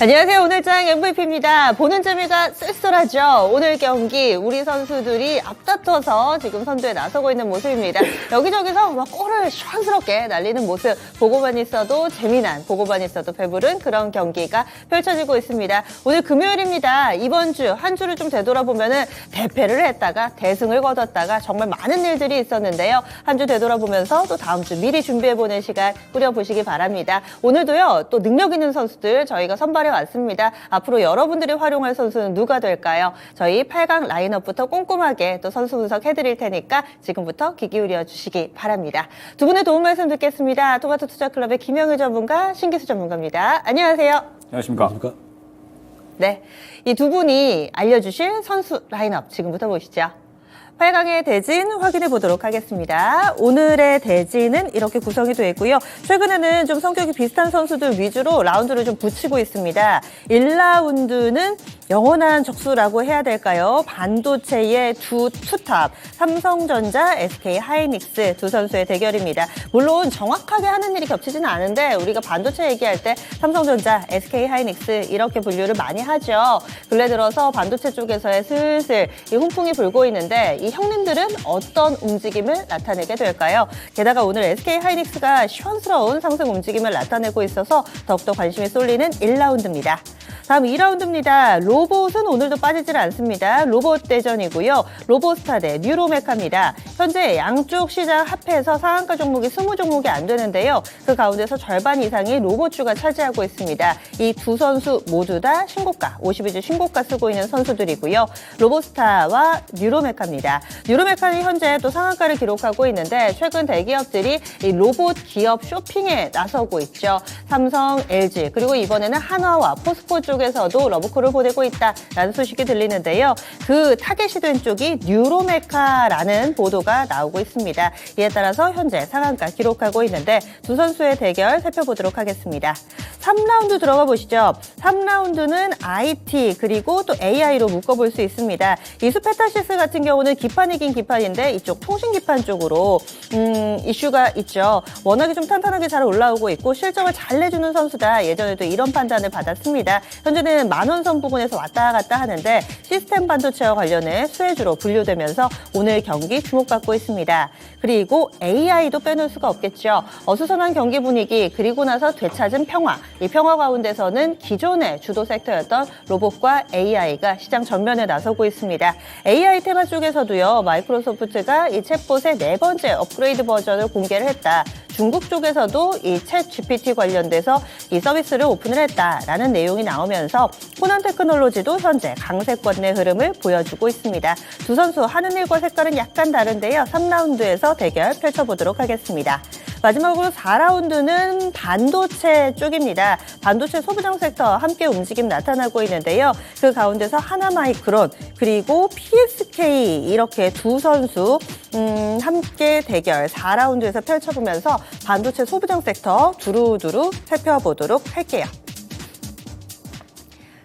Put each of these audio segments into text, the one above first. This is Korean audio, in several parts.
안녕하세요. 오늘장 MVP입니다. 보는 재미가 쏠쏠하죠. 오늘 경기 우리 선수들이 앞다퉈서 지금 선두에 나서고 있는 모습입니다. 여기저기서 막 골을 시원스럽게 날리는 모습, 보고만 있어도 재미난, 보고만 있어도 배부른 그런 경기가 펼쳐지고 있습니다. 오늘 금요일입니다. 이번 주, 한 주를 좀 되돌아보면은 대패를 했다가 대승을 거뒀다가 정말 많은 일들이 있었는데요. 한 주 되돌아보면서 또 다음 주 미리 준비해보는 시간 꾸려보시기 바랍니다. 오늘도요, 또 능력 있는 선수들 저희가 선발해 왔습니다. 앞으로 여러분들이 활용할 선수는 누가 될까요? 저희 8강 라인업부터 꼼꼼하게 또 선수 분석해드릴 테니까 지금부터 귀 기울여 주시기 바랍니다. 두 분의 도움 말씀 듣겠습니다. 토마토 투자클럽의 김영일 전문가, 신기수 전문가입니다. 안녕하세요. 안녕하십니까? 네, 이 두 분이 알려주실 선수 라인업 지금부터 보시죠. 8강의 대진 확인해 보도록 하겠습니다. 오늘의 대진은 이렇게 구성이 되어 있고요. 최근에는 좀 성격이 비슷한 선수들 위주로 라운드를 좀 붙이고 있습니다. 1라운드는 영원한 적수라고 해야 될까요? 반도체의 두 투탑, 삼성전자, SK하이닉스 두 선수의 대결입니다. 물론 정확하게 하는 일이 겹치지는 않은데 우리가 반도체 얘기할 때 삼성전자, SK하이닉스 이렇게 분류를 많이 하죠. 근래 들어서 반도체 쪽에서의 슬슬 이 훈풍이 불고 있는데 이 형님들은 어떤 움직임을 나타내게 될까요? 게다가 오늘 SK하이닉스가 시원스러운 상승 움직임을 나타내고 있어서 더욱더 관심이 쏠리는 1라운드입니다. 다음 2라운드입니다. 로봇은 오늘도 빠지질 않습니다. 로봇 대전이고요. 로봇스타 대 뉴로메카입니다. 현재 양쪽 시장 합해서 상한가 종목이 20종목이 안 되는데요. 그 가운데서 절반 이상이 로봇주가 차지하고 있습니다. 이 두 선수 모두 다 신고가, 52주 신고가 쓰고 있는 선수들이고요. 로봇스타와 뉴로메카입니다. 뉴로메카는 현재 또 상한가를 기록하고 있는데 최근 대기업들이 이 로봇 기업 쇼핑에 나서고 있죠. 삼성, LG, 그리고 이번에는 한화와 포스코 쪽에서도 러브콜을 보내고 있다라는 소식이 들리는데요. 그 타겟이 된 쪽이 뉴로메카라는 보도가 나오고 있습니다. 이에 따라서 현재 상한가 기록하고 있는데 두 선수의 대결 살펴보도록 하겠습니다. 3라운드 들어가 보시죠. 3라운드는 IT 그리고 또 AI로 묶어볼 수 있습니다. 이수페타시스 같은 경우는 기판이긴 기판인데 이쪽 통신 기판 쪽으로 이슈가 있죠. 워낙에 좀 탄탄하게 잘 올라오고 있고 실적을 잘 내주는 선수다. 예전에도 이런 판단을 받았습니다. 현재는 만원선 부근에서 왔다 갔다 하는데 시스템 반도체와 관련해 수혜주로 분류되면서 오늘 경기 주목받고 있습니다. 그리고 AI도 빼놓을 수가 없겠죠. 어수선한 경기 분위기 그리고 나서 되찾은 평화. 이 평화 가운데서는 기존의 주도 섹터였던 로봇과 AI가 시장 전면에 나서고 있습니다. AI 테마 쪽에서도요. 마이크로소프트가 이 챗봇의 4번째 업그레이드 버전을 공개를 했다. 중국 쪽에서도 이 챗 GPT 관련돼서 이 서비스를 오픈을 했다라는 내용이 나오면서 호난 테크놀로지도 현재 강세권의 흐름을 보여주고 있습니다. 두 선수 하는 일과 색깔은 약간 다른데요. 3라운드에서 대결 펼쳐보도록 하겠습니다. 마지막으로 4라운드는 반도체 쪽입니다. 반도체 소부장 섹터 함께 움직임 나타나고 있는데요. 그 가운데서 하나마이크론 그리고 PSK 이렇게 두 선수 함께 대결 4라운드에서 펼쳐보면서 반도체 소부장 섹터 두루두루 살펴보도록 할게요.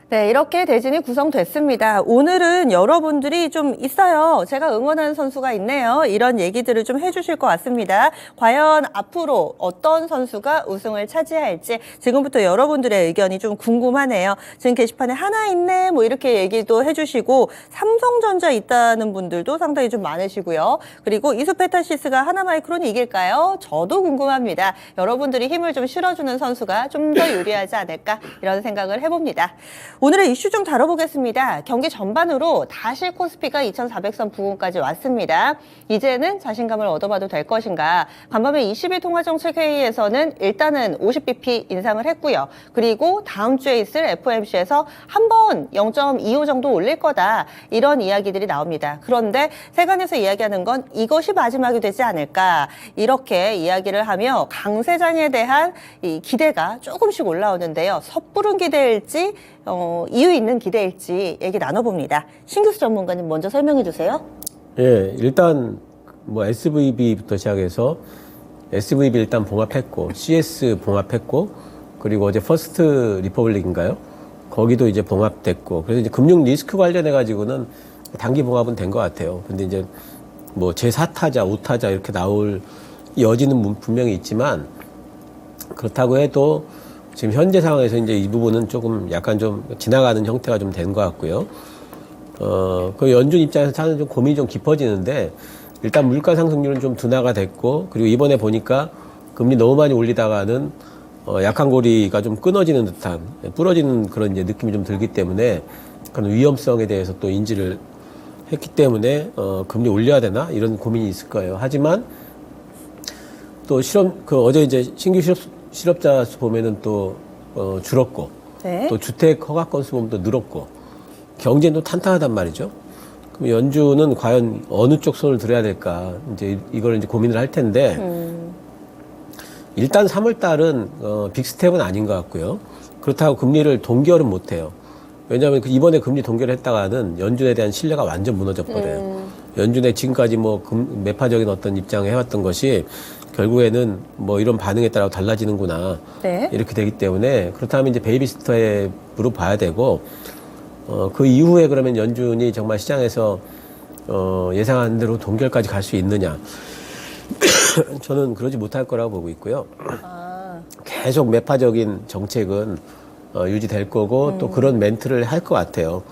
네, 이렇게 대진이 구성됐습니다. 오늘은 여러분들이 좀 있어요. 제가 응원하는 선수가 있네요. 이런 얘기들을 좀 해주실 것 같습니다. 과연 앞으로 어떤 선수가 우승을 차지할지 지금부터 여러분들의 의견이 좀 궁금하네요. 지금 게시판에 하나 있네 뭐 이렇게 얘기도 해주시고 삼성전자 있다는 분들도 상당히 좀 많으시고요. 그리고 이수페타시스가 하나마이크론이 이길까요? 저도 궁금합니다. 여러분들이 힘을 좀 실어주는 선수가 좀 더 유리하지 않을까 이런 생각을 해봅니다. 오늘의 이슈 좀 다뤄보겠습니다. 경기 전반으로 다시 코스피가 2400선 부근까지 왔습니다. 이제는 자신감을 얻어봐도 될 것인가. 간밤에 20일 통화정책회의에서는 일단은 50bp 인상을 했고요. 그리고 다음 주에 있을 FOMC에서 한번 0.25 정도 올릴 거다. 이런 이야기들이 나옵니다. 그런데 세간에서 이야기하는 건 이것이 마지막이 되지 않을까. 이렇게 이야기를 하며 강세장에 대한 이 기대가 조금씩 올라오는데요. 섣부른 기대일지 이유 있는 기대일지 얘기 나눠봅니다. 신규수 전문가님 먼저 설명해 주세요. 예, 일단 뭐 SVB부터 시작해서 SVB 일단 봉합했고 CS 봉합했고 그리고 어제 퍼스트 리퍼블릭인가요? 거기도 이제 봉합됐고 그래서 이제 금융 리스크 관련해 가지고는 단기 봉합은 된 것 같아요. 근데 이제 뭐 제4타자, 5타자 이렇게 나올 여지는 분명히 있지만 그렇다고 해도 지금 현재 상황에서 이제 이 부분은 조금 약간 좀 지나가는 형태가 좀 된 것 같고요. 그 연준 입장에서 차는 좀 고민이 좀 깊어지는데 일단 물가 상승률은 좀 둔화가 됐고 그리고 이번에 보니까 금리 너무 많이 올리다가는 약한 고리가 좀 끊어지는 듯한 부러지는 그런 이제 느낌이 좀 들기 때문에 그런 위험성에 대해서 또 인지를 했기 때문에 금리 올려야 되나 이런 고민이 있을 거예요. 하지만 또 어제 이제 신규 실업자 수 보면은 또 줄었고 네. 또 주택 허가 건수 보면 또 늘었고 경제는 또 탄탄하단 말이죠. 그럼 연준은 과연 어느 쪽 손을 들어야 될까 이제 이걸 이제 고민을 할 텐데 일단 3월 달은 빅스텝은 아닌 것 같고요. 그렇다고 금리를 동결은 못 해요. 왜냐하면 이번에 금리 동결을 했다가는 연준에 대한 신뢰가 완전 무너져 버려요. 연준의 지금까지 뭐 매파적인 어떤 입장을 해왔던 것이 결국에는 뭐 이런 반응에 따라 달라지는구나. 네. 이렇게 되기 때문에 그렇다면 이제 베이비 스텝으로 봐야 되고 그 이후에 그러면 연준이 정말 시장에서 예상한 대로 동결까지 갈 수 있느냐. 저는 그러지 못할 거라고 보고 있고요. 계속 매파적인 정책은 유지될 거고 또 그런 멘트를 할 것 같아요.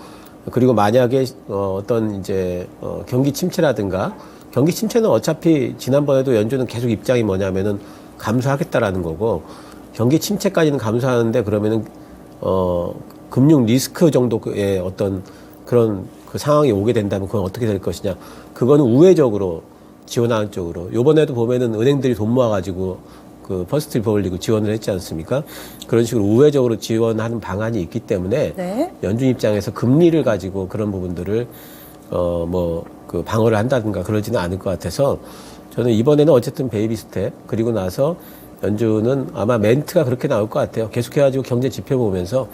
그리고 만약에 어떤 이제 경기 침체라든가 경기 침체는 어차피 지난번에도 연준은 계속 입장이 뭐냐면은 감수하겠다라는 거고 경기 침체까지는 감수하는데 그러면은 금융 리스크 정도의 어떤 그런 그 상황이 오게 된다면 그건 어떻게 될 것이냐. 그거는 우회적으로 지원하는 쪽으로. 요번에도 보면은 은행들이 돈 모아가지고 그 퍼스트 리퍼블릭을 지원을 했지 않습니까? 그런 식으로 우회적으로 지원하는 방안이 있기 때문에 네. 연준 입장에서 금리를 가지고 그런 부분들을 그 방어를 한다든가 그러지는 않을 것 같아서 저는 이번에는 어쨌든 베이비 스텝 그리고 나서 연준은 아마 멘트가 그렇게 나올 것 같아요. 계속해가지고 경제 지표 보면서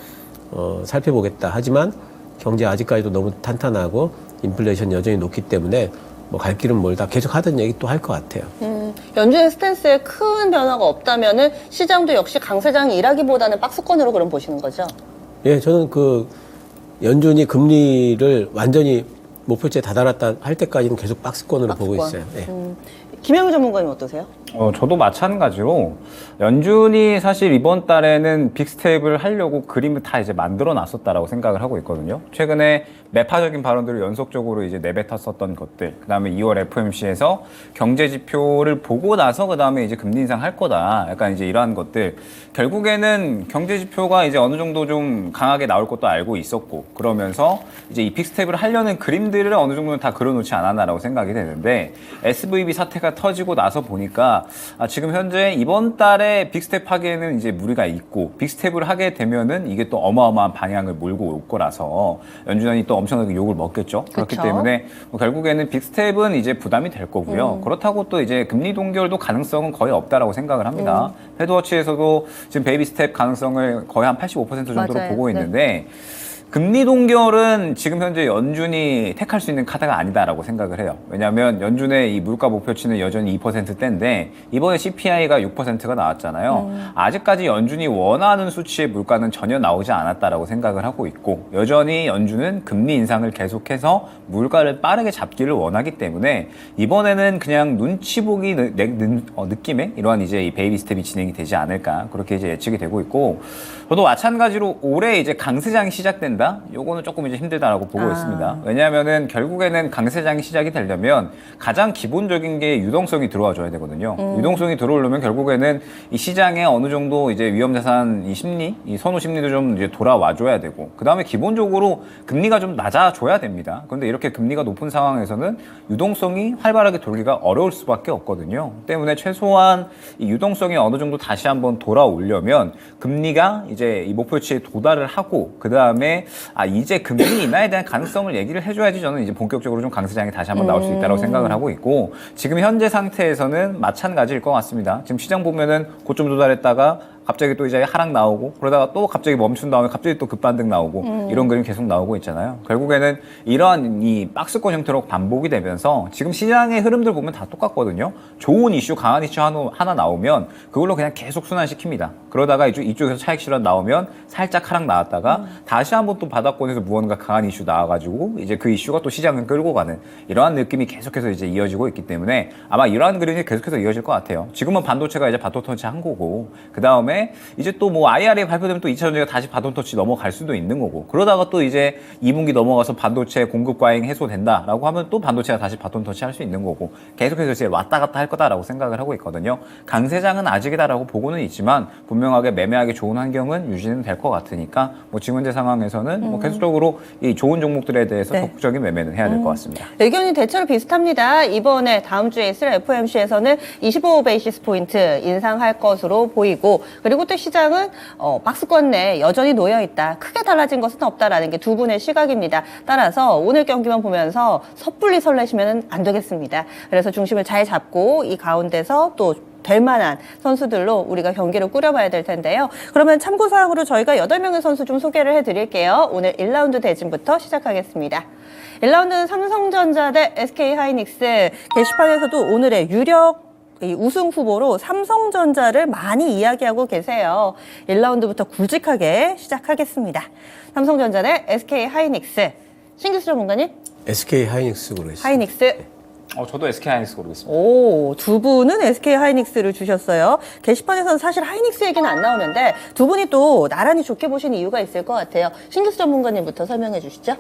살펴보겠다. 하지만 경제 아직까지도 너무 탄탄하고 인플레이션 여전히 높기 때문에 뭐 갈 길은 멀다. 계속 하던 얘기 또 할 것 같아요. 연준의 스탠스에 큰 변화가 없다면은 시장도 역시 강세장이 일하기보다는 박스권으로 그럼 보시는 거죠? 예, 저는 그 연준이 금리를 완전히 목표치에 다다랐다 할 때까지는 계속 박스권으로 보고 있어요. 예. 김영우 전문가님 어떠세요? 저도 마찬가지로 연준이 사실 이번 달에는 빅스텝을 하려고 그림을 다 이제 만들어 놨었다라고 생각을 하고 있거든요. 최근에 매파적인 발언들을 연속적으로 이제 내뱉었었던 것들, 그 다음에 2월 FOMC에서 경제 지표를 보고 나서 그 다음에 이제 금리 인상할 거다. 약간 이제 이러한 것들. 결국에는 경제 지표가 이제 어느 정도 좀 강하게 나올 것도 알고 있었고, 그러면서 이제 이 빅스텝을 하려는 그림들을 어느 정도는 다 그려놓지 않았나라고 생각이 되는데, SVB 사태가 터지고 나서 보니까 지금 현재 이번 달에 빅스텝 하기에는 이제 무리가 있고 빅스텝을 하게 되면은 이게 또 어마어마한 방향을 몰고 올 거라서 연준이 또 엄청나게 욕을 먹겠죠. 그렇기 그쵸. 때문에 결국에는 빅스텝은 이제 부담이 될 거고요. 그렇다고 또 이제 금리 동결도 가능성은 거의 없다라고 생각을 합니다. 헤드워치에서도 지금 베이비 스텝 가능성을 거의 한 85% 정도로 맞아요. 보고 네. 있는데 금리 동결은 지금 현재 연준이 택할 수 있는 카드가 아니다라고 생각을 해요. 왜냐하면 연준의 이 물가 목표치는 여전히 2%대인데 이번에 CPI가 6%가 나왔잖아요. 아직까지 연준이 원하는 수치의 물가는 전혀 나오지 않았다라고 생각을 하고 있고 여전히 연준은 금리 인상을 계속해서 물가를 빠르게 잡기를 원하기 때문에 이번에는 그냥 눈치 보기 느낌의 이러한 이제 이 베이비 스텝이 진행이 되지 않을까 그렇게 이제 예측이 되고 있고 저도 마찬가지로 올해 이제 강세장이 시작된다. 요거는 조금 이제 힘들다라고 보고 있습니다. 왜냐하면은 결국에는 강세장이 시작이 되려면 가장 기본적인 게 유동성이 들어와줘야 되거든요. 유동성이 들어오려면 결국에는 이 시장에 어느 정도 이제 위험자산 이 심리, 이 선호 심리도 좀 이제 돌아와줘야 되고 그 다음에 기본적으로 금리가 좀 낮아줘야 됩니다. 그런데 이렇게 금리가 높은 상황에서는 유동성이 활발하게 돌기가 어려울 수밖에 없거든요. 때문에 최소한 이 유동성이 어느 정도 다시 한번 돌아오려면 금리가 이제 이 목표치에 도달을 하고 그 다음에 이제 금리 인하에 대한 가능성을 얘기를 해줘야지 저는 이제 본격적으로 좀 강세장이 다시 한번 나올 수 있다고 생각을 하고 있고 지금 현재 상태에서는 마찬가지일 것 같습니다. 지금 시장 보면은 고점 도달했다가 갑자기 또 이제 하락 나오고 그러다가 또 갑자기 멈춘 다음에 갑자기 또 급반등 나오고 이런 그림 계속 나오고 있잖아요. 결국에는 이러한 이 박스권 형태로 반복이 되면서 지금 시장의 흐름들 보면 다 똑같거든요. 좋은 이슈, 강한 이슈 하나 나오면 그걸로 그냥 계속 순환시킵니다. 그러다가 이쪽에서 차익 실현 나오면 살짝 하락 나왔다가 다시 한번 또 바닥권에서 무언가 강한 이슈 나와가지고 이제 그 이슈가 또 시장을 끌고 가는 이러한 느낌이 계속해서 이제 이어지고 있기 때문에 아마 이러한 그림이 계속해서 이어질 것 같아요. 지금은 반도체가 이제 바토 터치한 거고 그 다음에 다음에 이제 또 뭐 IRA 발표되면 또 2차 전지가 다시 바톤터치 넘어갈 수도 있는 거고 그러다가 또 이제 2분기 넘어가서 반도체 공급 과잉 해소된다라고 하면 또 반도체가 다시 바톤터치 할 수 있는 거고 계속해서 이제 왔다 갔다 할 거다라고 생각을 하고 있거든요. 강세장은 아직이다라고 보고는 있지만 분명하게 매매하기 좋은 환경은 유지는 될 것 같으니까 뭐 지금 현재 상황에서는 뭐 계속적으로 이 좋은 종목들에 대해서 네. 적극적인 매매는 해야 될 것 같습니다. 의견이 대체로 비슷합니다. 이번에 다음 주에 있을 FOMC에서는 25베이시스 포인트 인상할 것으로 보이고 그리고 또 시장은 박스권 내에 여전히 놓여 있다. 크게 달라진 것은 없다라는 게 두 분의 시각입니다. 따라서 오늘 경기만 보면서 섣불리 설레시면 안 되겠습니다. 그래서 중심을 잘 잡고 이 가운데서 또 될 만한 선수들로 우리가 경기를 꾸려봐야 될 텐데요. 그러면 참고사항으로 저희가 8명의 선수 좀 소개를 해드릴게요. 오늘 1라운드 대진부터 시작하겠습니다. 1라운드는 삼성전자 대 SK하이닉스. 게시판에서도 오늘의 유력 이 우승 후보로 삼성전자를 많이 이야기하고 계세요. 1라운드부터 굵직하게 시작하겠습니다. 삼성전자 대 SK하이닉스. 신규수 전문가님? SK하이닉스로 했습니다. 하이닉스. 저도 SK하이닉스 고르겠습니다. 오, 두 분은 SK 하이닉스를 주셨어요. 게시판에서는 사실 하이닉스 얘기는 안 나오는데 두 분이 또 나란히 좋게 보신 이유가 있을 것 같아요. 신규수 전문가님부터 설명해 주시죠.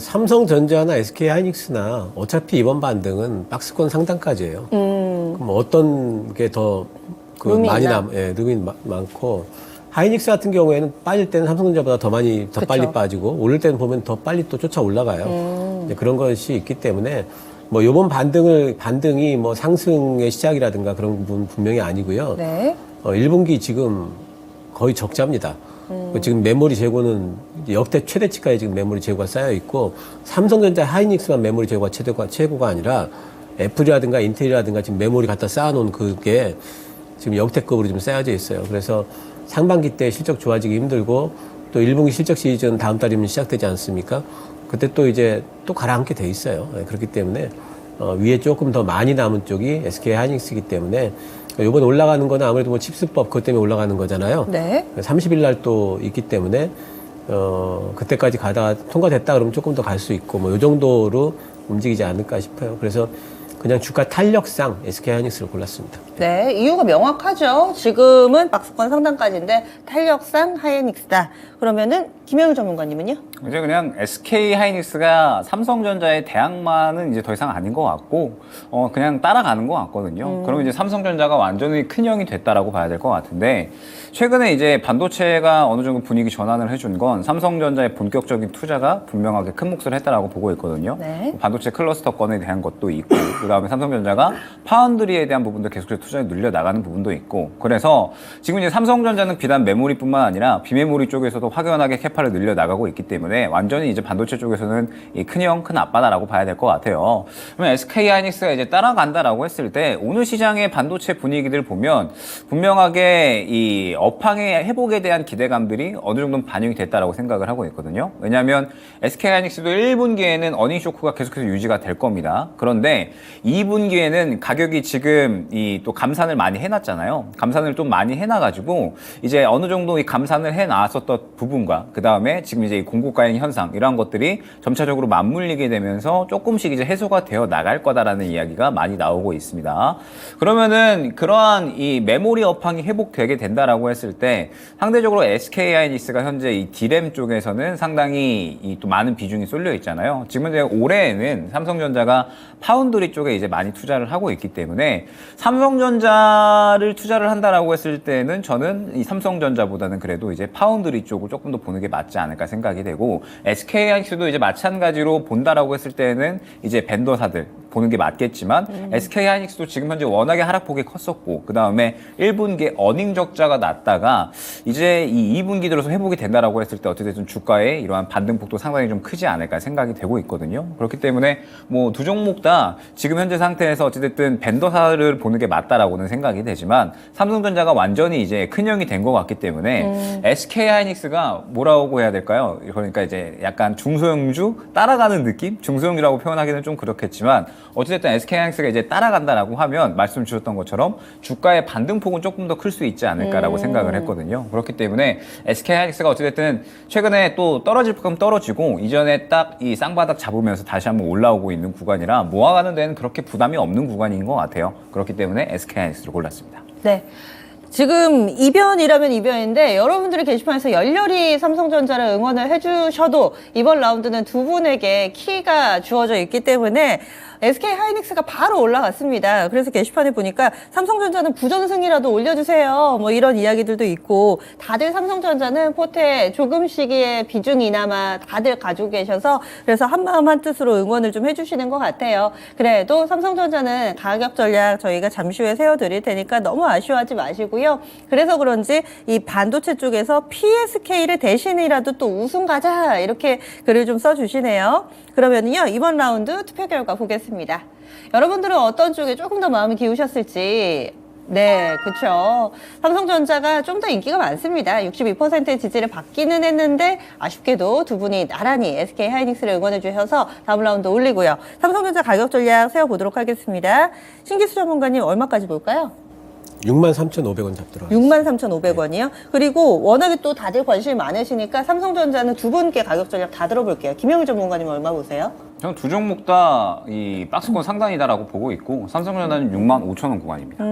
삼성전자나 SK하이닉스나 어차피 이번 반등은 박스권 상단까지예요. 그럼 어떤 게 더 룸이 많이 있나? 룸이 많고 하이닉스 같은 경우에는 빠질 때는 삼성전자보다 더 그쵸. 빨리 빠지고 오를 때는 보면 더 빨리 또 쫓아 올라가요. 이제 그런 것이 있기 때문에 뭐 요번 반등이 뭐 상승의 시작이라든가 그런 부분 분명히 아니고요. 네. 1분기 지금 거의 적자입니다. 지금 메모리 재고는 역대 최대치까지 지금 메모리 재고가 쌓여 있고 삼성전자 하이닉스만 메모리 재고가 최고가 아니라 애플이라든가 인텔이라든가 지금 메모리 갖다 쌓아놓은 그게 지금 역대급으로 지금 쌓여져 있어요. 그래서 상반기 때 실적 좋아지기 힘들고 또 1분기 실적 시즌 다음 달이면 시작되지 않습니까? 그때 또 이제 또 가라앉게 돼 있어요. 그렇기 때문에 위에 조금 더 많이 남은 쪽이 SK 하이닉스이기 때문에 이번 올라가는 거는 아무래도 뭐 칩스법 그것 때문에 올라가는 거잖아요. 네. 30일 날 또 있기 때문에 그때까지 가다가 통과됐다 그러면 조금 더 갈 수 있고 뭐 이 정도로 움직이지 않을까 싶어요. 그래서 그냥 주가 탄력상 SK 하이닉스를 골랐습니다. 네, 이유가 명확하죠. 지금은 박스권 상단까지인데 탄력상 하이닉스다. 그러면은 김영일 전문가님은요? 이제 그냥 SK 하이닉스가 삼성전자의 대항마는 이제 더 이상 아닌 것 같고 그냥 따라가는 것 같거든요. 그럼 이제 삼성전자가 완전히 큰 형이 됐다라고 봐야 될 것 같은데 최근에 이제 반도체가 어느 정도 분위기 전환을 해준 건 삼성전자의 본격적인 투자가 분명하게 큰 몫을 했다라고 보고 있거든요. 네. 반도체 클러스터권에 대한 것도 있고 그다음에 삼성전자가 파운드리에 대한 부분도 계속해서 투자를 늘려 나가는 부분도 있고 그래서 지금 이제 삼성전자는 비단 메모리뿐만 아니라 비메모리 쪽에서도 확연하게 캐파를 늘려 나가고 있기 때문에 완전히 이제 반도체 쪽에서는 이 큰형 큰 아빠다라고 봐야 될 것 같아요. 그러면 SK 하이닉스가 이제 따라간다라고 했을 때 오늘 시장의 반도체 분위기들 보면 분명하게 이 업황의 회복에 대한 기대감들이 어느 정도 반영이 됐다라고 생각을 하고 있거든요. 왜냐하면 SK 하이닉스도 1분기에는 어닝 쇼크가 계속해서 유지가 될 겁니다. 그런데 2분기에는 가격이 지금 이 또 감산을 많이 해놨잖아요. 감산을 좀 많이 해놔가지고 이제 어느 정도 이 감산을 해놨었던 부분과 그 다음에 지금 이제 이 공급과잉 현상 이러한 것들이 점차적으로 맞물리게 되면서 조금씩 이제 해소가 되어 나갈 거다라는 이야기가 많이 나오고 있습니다. 그러면은 그러한 이 메모리 업황이 회복되게 된다라고 했을 때 상대적으로 SK 하이닉스가 현재 이 D램 쪽에서는 상당히 이 또 많은 비중이 쏠려 있잖아요. 지금 이제 올해에는 삼성전자가 파운드리 쪽에 이제 많이 투자를 하고 있기 때문에 삼성전자를 투자를 한다라고 했을 때는 저는 이 삼성전자보다는 그래도 이제 파운드리 쪽을 조금 더 보는 게 맞지 않을까 생각이 되고 SK 하이닉스도 이제 마찬가지로 본다라고 했을 때는 이제 벤더사들 보는 게 맞겠지만 SK 하이닉스도 지금 현재 워낙에 하락폭이 컸었고 그 다음에 1분기에 어닝 적자가 났다가 이제 이 2분기 들어서 회복이 된다라고 했을 때 어쨌든 주가의 이러한 반등폭도 상당히 좀 크지 않을까 생각이 되고 있거든요. 그렇기 때문에 뭐 두 종목 다 지금 현재 상태에서 어쨌든 벤더사를 보는 게 맞다라고는 생각이 되지만 삼성전자가 완전히 이제 큰형이 된 것 같기 때문에 SK 하이닉스가 뭐라고 해야 될까요? 그러니까 이제 약간 중소형주 따라가는 느낌? 중소형주라고 표현하기는 좀 그렇겠지만 어쨌든 SK 하이닉스가 이제 따라간다라고 하면 말씀 주셨던 것처럼 주가의 반등폭은 조금 더 클 수 있지 않을까라고 생각을 했거든요. 그렇기 때문에 SK 하이닉스가 어쨌든 최근에 또 떨어질 만큼 떨어지고 이전에 딱 이 쌍바닥 잡으면서 다시 한번 올라오고 있는 구간이라 모아가는 데는 그렇게 부담이 없는 구간인 것 같아요. 그렇기 때문에 SK 하이닉스를 골랐습니다. 네. 지금 이변이라면 이변인데 여러분들이 게시판에서 열렬히 삼성전자를 응원을 해주셔도 이번 라운드는 두 분에게 키가 주어져 있기 때문에 SK 하이닉스가 바로 올라갔습니다. 그래서 게시판에 보니까 삼성전자는 부전승이라도 올려주세요. 뭐 이런 이야기들도 있고 다들 삼성전자는 포트에 조금씩의 비중이나마 다들 가지고 계셔서 그래서 한마음 한뜻으로 응원을 좀 해주시는 것 같아요. 그래도 삼성전자는 가격 전략 저희가 잠시 후에 세워드릴 테니까 너무 아쉬워하지 마시고요. 그래서 그런지 이 반도체 쪽에서 PSK를 대신이라도 또 우승 가자 이렇게 글을 좀 써주시네요. 그러면요 이번 라운드 투표 결과 보겠습니다. 여러분들은 어떤 쪽에 조금 더 마음이 기우셨을지. 네, 그렇죠. 삼성전자가 좀 더 인기가 많습니다. 62%의 지지를 받기는 했는데 아쉽게도 두 분이 나란히 SK 하이닉스를 응원해 주셔서 다음 라운드 올리고요. 삼성전자 가격 전략 세워보도록 하겠습니다. 신기수 전문가님 얼마까지 볼까요? 63,500원 잡도록 63,500원이요. 그리고 워낙에 또 다들 관심이 많으시니까 삼성전자는 두 분께 가격 전략 다 들어볼게요. 김영일 전문가님 얼마 보세요? 저는 두 종목 다 이 박스권 상단이다라고 보고 있고 삼성전자는 65,000원 구간입니다.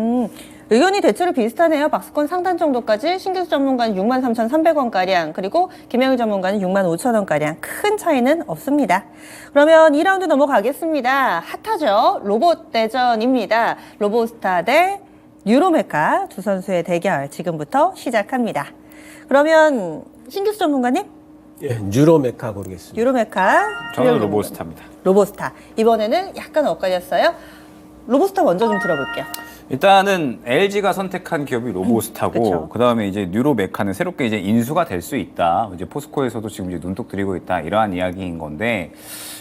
의견이 대체로 비슷하네요. 박스권 상단 정도까지 신기수 전문가는 63,300원가량 그리고 김영일 전문가는 65,000원가량 큰 차이는 없습니다. 그러면 2라운드 넘어가겠습니다. 핫하죠? 로봇 대전입니다. 로보스타 대 뉴로메카 두 선수의 대결 지금부터 시작합니다. 그러면 신기수 전문가님? 예, 뉴로메카 고르겠습니다. 뉴로메카. 저는 로보스타입니다. 로보스타. 이번에는 약간 엇갈렸어요. 로보스타 먼저 좀 들어볼게요. 일단은 LG가 선택한 기업이 로보스타고 그쵸. 그다음에 이제 뉴로메카는 새롭게 이제 인수가 될 수 있다. 이제 포스코에서도 지금 이제 눈독 들이고 있다. 이러한 이야기인 건데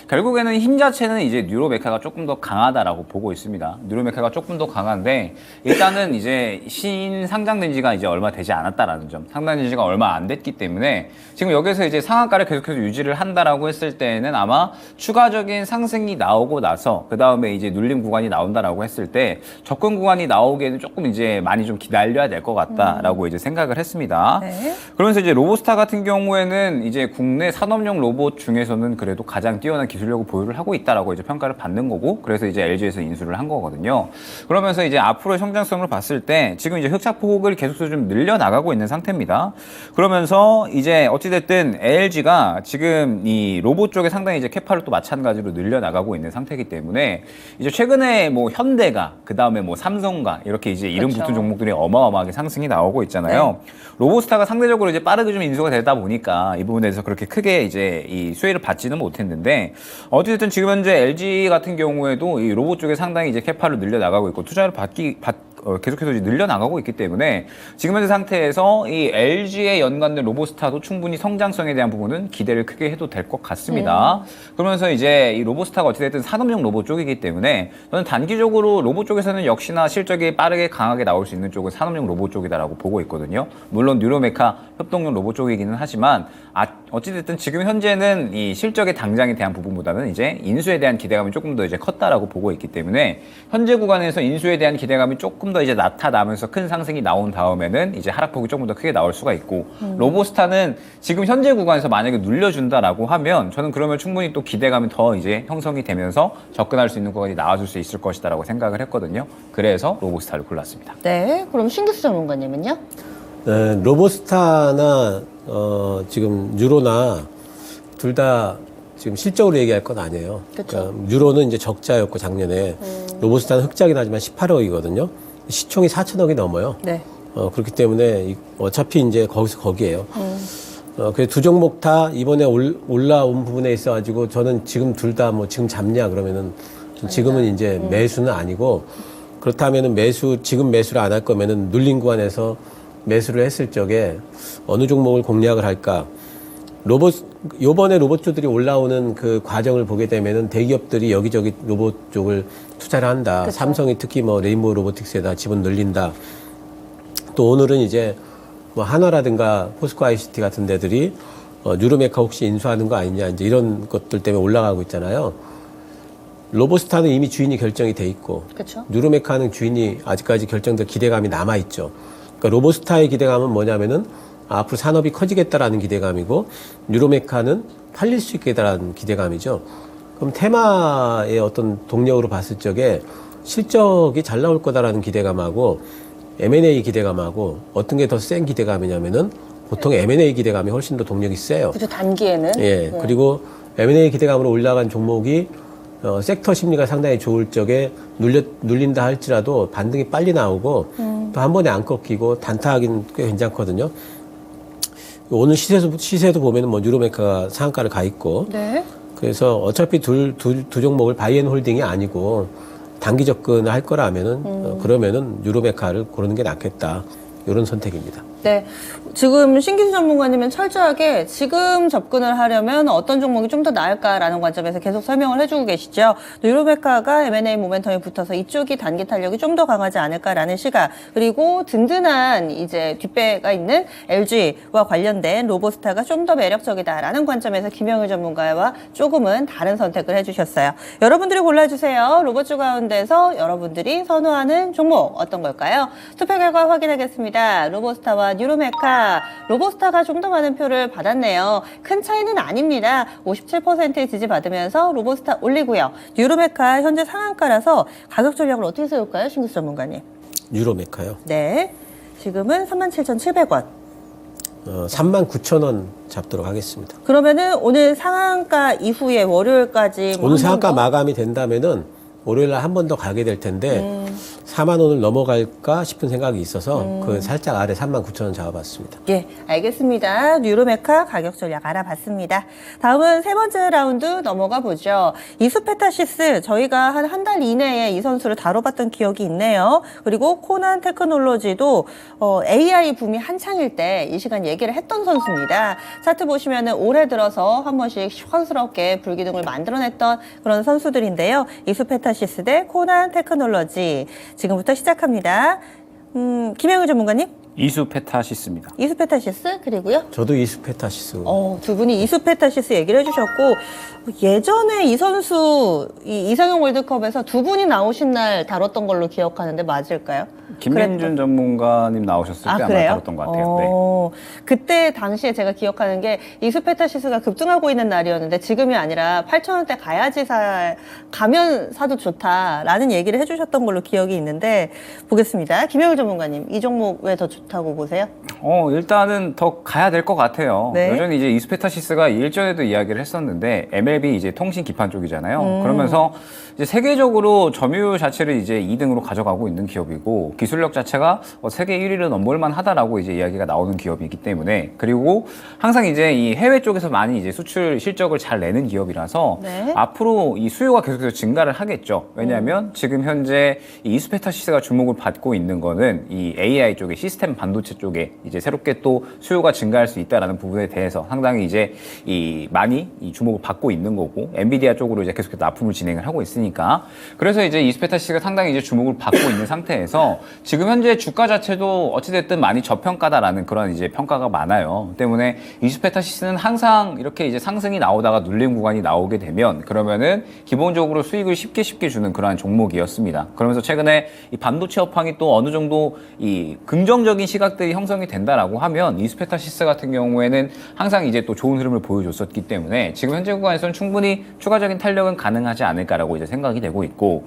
결국에는 힘 자체는 이제 뉴로메카가 조금 더 강하다라고 보고 있습니다. 뉴로메카가 조금 더 강한데 일단은 이제 신상장된 지가 이제 얼마 되지 않았다라는 점. 상장된 지가 얼마 안 됐기 때문에 지금 여기서 이제 상한가를 계속해서 유지를 한다라고 했을 때는 아마 추가적인 상승이 나오고 나서 그다음에 이제 눌림 구간이 나온다라고 했을 때 접근 구간이 나오기에는 조금 이제 많이 좀 기다려야 될 것 같다라고 이제 생각을 했습니다. 네. 그러면서 이제 로보스타 같은 경우에는 이제 국내 산업용 로봇 중에서는 그래도 가장 뛰어난 기술력을 보유를 하고 있다라고 이제 평가를 받는 거고 그래서 이제 LG에서 인수를 한 거거든요. 그러면서 이제 앞으로의 성장성을 봤을 때 지금 이제 흑자폭을 계속해서 좀 늘려나가고 있는 상태입니다. 그러면서 이제 어찌됐든 LG가 지금 이 로봇 쪽에 상당히 이제 캐파를 또 마찬가지로 늘려나가고 있는 상태이기 때문에 이제 최근에 뭐 현대가 그 다음에 뭐 삼성가 이렇게 이제 이름 그렇죠. 붙은 종목들이 어마어마하게 상승이 나오고 있잖아요. 로보스타가 상대적으로 이제 빠르게 좀 인수가 되다 보니까 이 부분에 대해서 그렇게 크게 이제 이 수혜를 받지는 못했는데 어쨌든 지금 현재 LG 같은 경우에도 이 로봇 쪽에 상당히 이제 캐파를 늘려나가고 있고 투자를 계속해서 이제 늘려나가고 있기 때문에 지금 현재 상태에서 이 LG에 연관된 로보스타도 충분히 성장성에 대한 부분은 기대를 크게 해도 될 것 같습니다. 그러면서 이제 이 로보스타가 어찌됐든 산업용 로봇 쪽이기 때문에 저는 단기적으로 로봇 쪽에서는 역시나 실적이 빠르게 강하게 나올 수 있는 쪽은 산업용 로봇 쪽이다라고 보고 있거든요. 물론 뉴로메카 협동용 로봇 쪽이기는 하지만 어찌됐든 지금 현재는 이 실적의 당장에 대한 부분보다는 이제 인수에 대한 기대감이 조금 더 이제 컸다라고 보고 있기 때문에 현재 구간에서 인수에 대한 기대감이 조금 더 이제 나타나면서 큰 상승이 나온 다음에는 이제 하락폭이 조금 더 크게 나올 수가 있고 로보스타는 지금 현재 구간에서 만약에 눌려준다라고 하면 저는 그러면 충분히 또 기대감이 더 이제 형성이 되면서 접근할 수 있는 구간이 나와줄 수 있을 것이다라고 생각을 했거든요. 그래서 로보스타를 골랐습니다. 네, 그럼 신기수 전문가님은요? 네, 로보스타나 지금 뉴로나 둘 다 지금 실적으로 얘기할 건 아니에요. 그쵸. 그러니까 뉴로는 이제 적자였고 작년에 로보스타는 흑자긴 하지만 18억이거든요. 시총이 4천억이 넘어요. 네. 그렇기 때문에 어차피 이제 거기서 거기에요. 그래서 두 종목 다 이번에 올라온 부분에 있어가지고 저는 지금 둘 다 뭐 지금 잡냐 그러면은 지금은 이제 매수는 아니고 그렇다면은 지금 매수를 안 할 거면은 눌린 구간에서 매수를 했을 적에 어느 종목을 공략을 할까? 요번에 로봇주들이 올라오는 그 과정을 보게 되면은 대기업들이 여기저기 로봇 쪽을 투자를 한다. 그쵸. 삼성이 특히 뭐 레인보우 로보틱스에다 지분 늘린다. 또 오늘은 이제 뭐 한화라든가 포스코 ICT 같은 데들이 뉴로메카 혹시 인수하는 거 아니냐 이제 이런 것들 때문에 올라가고 있잖아요. 로보스타는 이미 주인이 결정이 돼 있고 그렇죠. 뉴로메카는 주인이 아직까지 결정될 기대감이 남아 있죠. 그러니까 로보스타의 기대감은 뭐냐면은 앞으로 산업이 커지겠다라는 기대감이고 뉴로메카는 팔릴 수 있겠다라는 기대감이죠. 그럼 테마의 어떤 동력으로 봤을 적에 실적이 잘 나올 거다라는 기대감하고 M&A 기대감하고 어떤 게 더 센 기대감이냐면은 보통 M&A 기대감이 훨씬 더 동력이 세요. 그죠, 단기에는. 예. 그리고 M&A 기대감으로 올라간 종목이 섹터 심리가 상당히 좋을 적에 눌린다 할지라도 반등이 빨리 나오고 또 한 번에 안 꺾이고 단타하기는 꽤 괜찮거든요. 오늘 시세도 보면은 뭐 유로메카가 상한가를 가 있고. 네. 그래서 어차피 두 종목을 바이앤홀딩이 아니고 단기 접근을 할 거라면은 그러면은 유로메카를 고르는 게 낫겠다. 이런 선택입니다. 네. 지금 신기수 전문가님은 철저하게 지금 접근을 하려면 어떤 종목이 좀 더 나을까라는 관점에서 계속 설명을 해주고 계시죠. 유로메카가 M&A 모멘텀에 붙어서 이쪽이 단기 탄력이 좀 더 강하지 않을까라는 시각, 그리고 든든한 이제 뒷배가 있는 LG와 관련된 로보스타가 좀 더 매력적이다라는 관점에서 김영일 전문가와 조금은 다른 선택을 해주셨어요. 여러분들이 골라주세요. 로봇주 가운데서 여러분들이 선호하는 종목 어떤 걸까요? 투표 결과 확인하겠습니다. 로보스타와 유로메카, 로보스타가 좀 더 많은 표를 받았네요. 큰 차이는 아닙니다. 57%의 지지받으면서 로보스타 올리고요. 유로메카 현재 상한가라서 가격 전략을 어떻게 세울까요? 신규 전문가님. 유로메카요. 네. 지금은 37,700원. 39,000원 잡도록 하겠습니다. 그러면은 오늘 상한가 이후에 월요일까지 오늘 상한가 마감이 된다면은 월요일 날 한 번 더 가게 될 텐데 4만 원을 넘어갈까 싶은 생각이 있어서 그 살짝 아래 39,000원 잡아봤습니다. 예, 알겠습니다. 유로메카 가격 전략 알아봤습니다. 다음은 세 번째 라운드 넘어가 보죠. 이수페타시스, 저희가 한 달 이내에 이 선수를 다뤄봤던 기억이 있네요. 그리고 코난 테크놀로지도 AI 붐이 한창일 때 이 시간 얘기를 했던 선수입니다. 차트 보시면은 올해 들어서 한 번씩 시원스럽게 불기둥을 만들어냈던 그런 선수들인데요. 이수페타시스 대 코난 테크놀로지. 지금부터 시작합니다. 김영일 전문가님. 이수페타시스입니다. 이수페타시스, 그리고요. 저도 이수페타시스. 두 분이 이수페타시스 얘기를 해주셨고, 예전에 이 선수, 이상형 월드컵에서 두 분이 나오신 날 다뤘던 걸로 기억하는데 맞을까요? 김민준 전문가님 나오셨을 때 아마 그래요? 다뤘던 것 같아요. 네. 그때 당시에 제가 기억하는 게 이수페타시스가 급등하고 있는 날이었는데 지금이 아니라 8,000원대 가면 사도 좋다라는 얘기를 해주셨던 걸로 기억이 있는데 보겠습니다. 김영일 전문가님, 이 종목 왜 더 좋다고 보세요? 일단은 더 가야 될 것 같아요. 네. 여전히 이제 이수페타시스가 일전에도 이야기를 했었는데 MLB 이제 통신 기판 쪽이잖아요. 그러면서 이제 세계적으로 점유율 자체를 이제 2등으로 가져가고 있는 기업이고 기술력 자체가 세계 1위를 넘볼 만하다라고 이제 이야기가 나오는 기업이기 때문에, 그리고 항상 이제 이 해외 쪽에서 많이 이제 수출 실적을 잘 내는 기업이라서 네. 앞으로 이 수요가 계속해서 증가를 하겠죠. 왜냐하면 지금 현재 이 이수페타시스가 주목을 받고 있는 거는 이 AI 쪽에, 시스템 반도체 쪽에 이제 새롭게 또 수요가 증가할 수 있다라는 부분에 대해서 상당히 이제 많이 주목을 받고 있는 거고, 엔비디아 쪽으로 이제 계속해서 납품을 진행을 하고 있으니까, 그래서 이제 이수페타시스가 상당히 이제 주목을 받고 있는 상태에서 지금 현재 주가 자체도 어찌됐든 많이 저평가다라는 그런 이제 평가가 많아요. 때문에 이수페타시스는 항상 이렇게 이제 상승이 나오다가 눌림 구간이 나오게 되면 그러면은 기본적으로 수익을 쉽게 주는 그러한 종목이었습니다. 그러면서 최근에 이 반도체 업황이 또 어느 정도 이 긍정적인 시각들이 형성이 된다라고 하면 이수페타시스 같은 경우에는 항상 이제 또 좋은 흐름을 보여줬었기 때문에 지금 현재 구간에서는 충분히 추가적인 탄력은 가능하지 않을까라고 이제 생각이 되고 있고,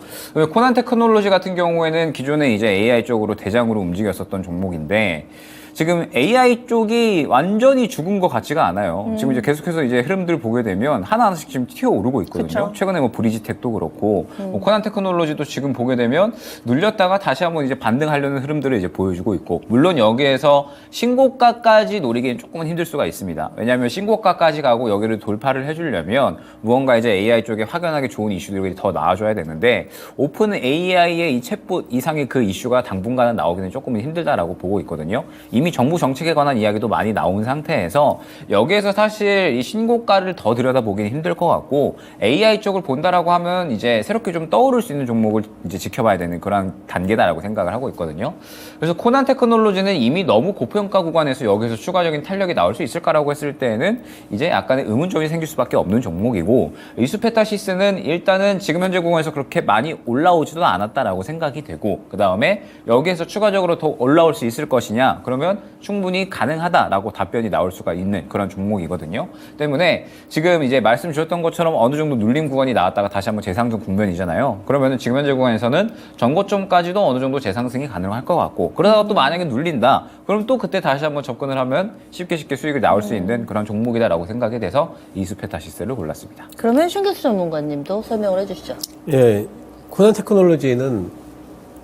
코난 테크놀로지 같은 경우에는 기존에 이제 AI 쪽으로 대장으로 움직였었던 종목인데 지금 AI 쪽이 완전히 죽은 것 같지가 않아요. 지금 이제 계속해서 이제 흐름들을 보게 되면 하나하나씩 지금 튀어오르고 있거든요. 그쵸? 최근에 뭐 브리지텍도 그렇고, 뭐 코난 테크놀로지도 지금 보게 되면 눌렸다가 다시 한번 이제 반등하려는 흐름들을 이제 보여주고 있고, 물론 여기에서 신고가까지 노리기는 조금은 힘들 수가 있습니다. 왜냐하면 신고가까지 가고 여기를 돌파를 해주려면 무언가 이제 AI 쪽에 확연하게 좋은 이슈들이 더 나와줘야 되는데, 오픈 AI의 이 챗봇 이상의 그 이슈가 당분간은 나오기는 조금은 힘들다라고 보고 있거든요. 이미 정부 정책에 관한 이야기도 많이 나온 상태에서 여기에서 사실 이 신고가를 더 들여다보기는 힘들 것 같고, AI 쪽을 본다라고 하면 이제 새롭게 좀 떠오를 수 있는 종목을 이제 지켜봐야 되는 그런 단계다라고 생각을 하고 있거든요. 그래서 코난 테크놀로지는 이미 너무 고평가 구간에서 여기서 추가적인 탄력이 나올 수 있을까라고 했을 때는 이제 약간의 의문점이 생길 수밖에 없는 종목이고, 이수페타시스는 일단은 지금 현재 구간에서 그렇게 많이 올라오지도 않았다라고 생각이 되고, 그 다음에 여기에서 추가적으로 더 올라올 수 있을 것이냐, 그러면 한다면 충분히 가능하다라고 답변이 나올 수가 있는 그런 종목이거든요. 때문에 지금 이제 말씀 주셨던 것처럼 어느 정도 눌림 구간이 나왔다가 다시 한번 재상승 국면이잖아요. 그러면은 지금 현재 구간에서는 전고점까지도 어느 정도 재상승이 가능할 것 같고, 그러다가 또 만약에 눌린다, 그럼 또 그때 다시 한번 접근을 하면 쉽게 수익을 나올 수 있는 그런 종목이다라고 생각이 돼서 이수페타시스를 골랐습니다. 그러면 신규수 전문가님도 설명을 해주시죠. 예, 코난 테크놀로지는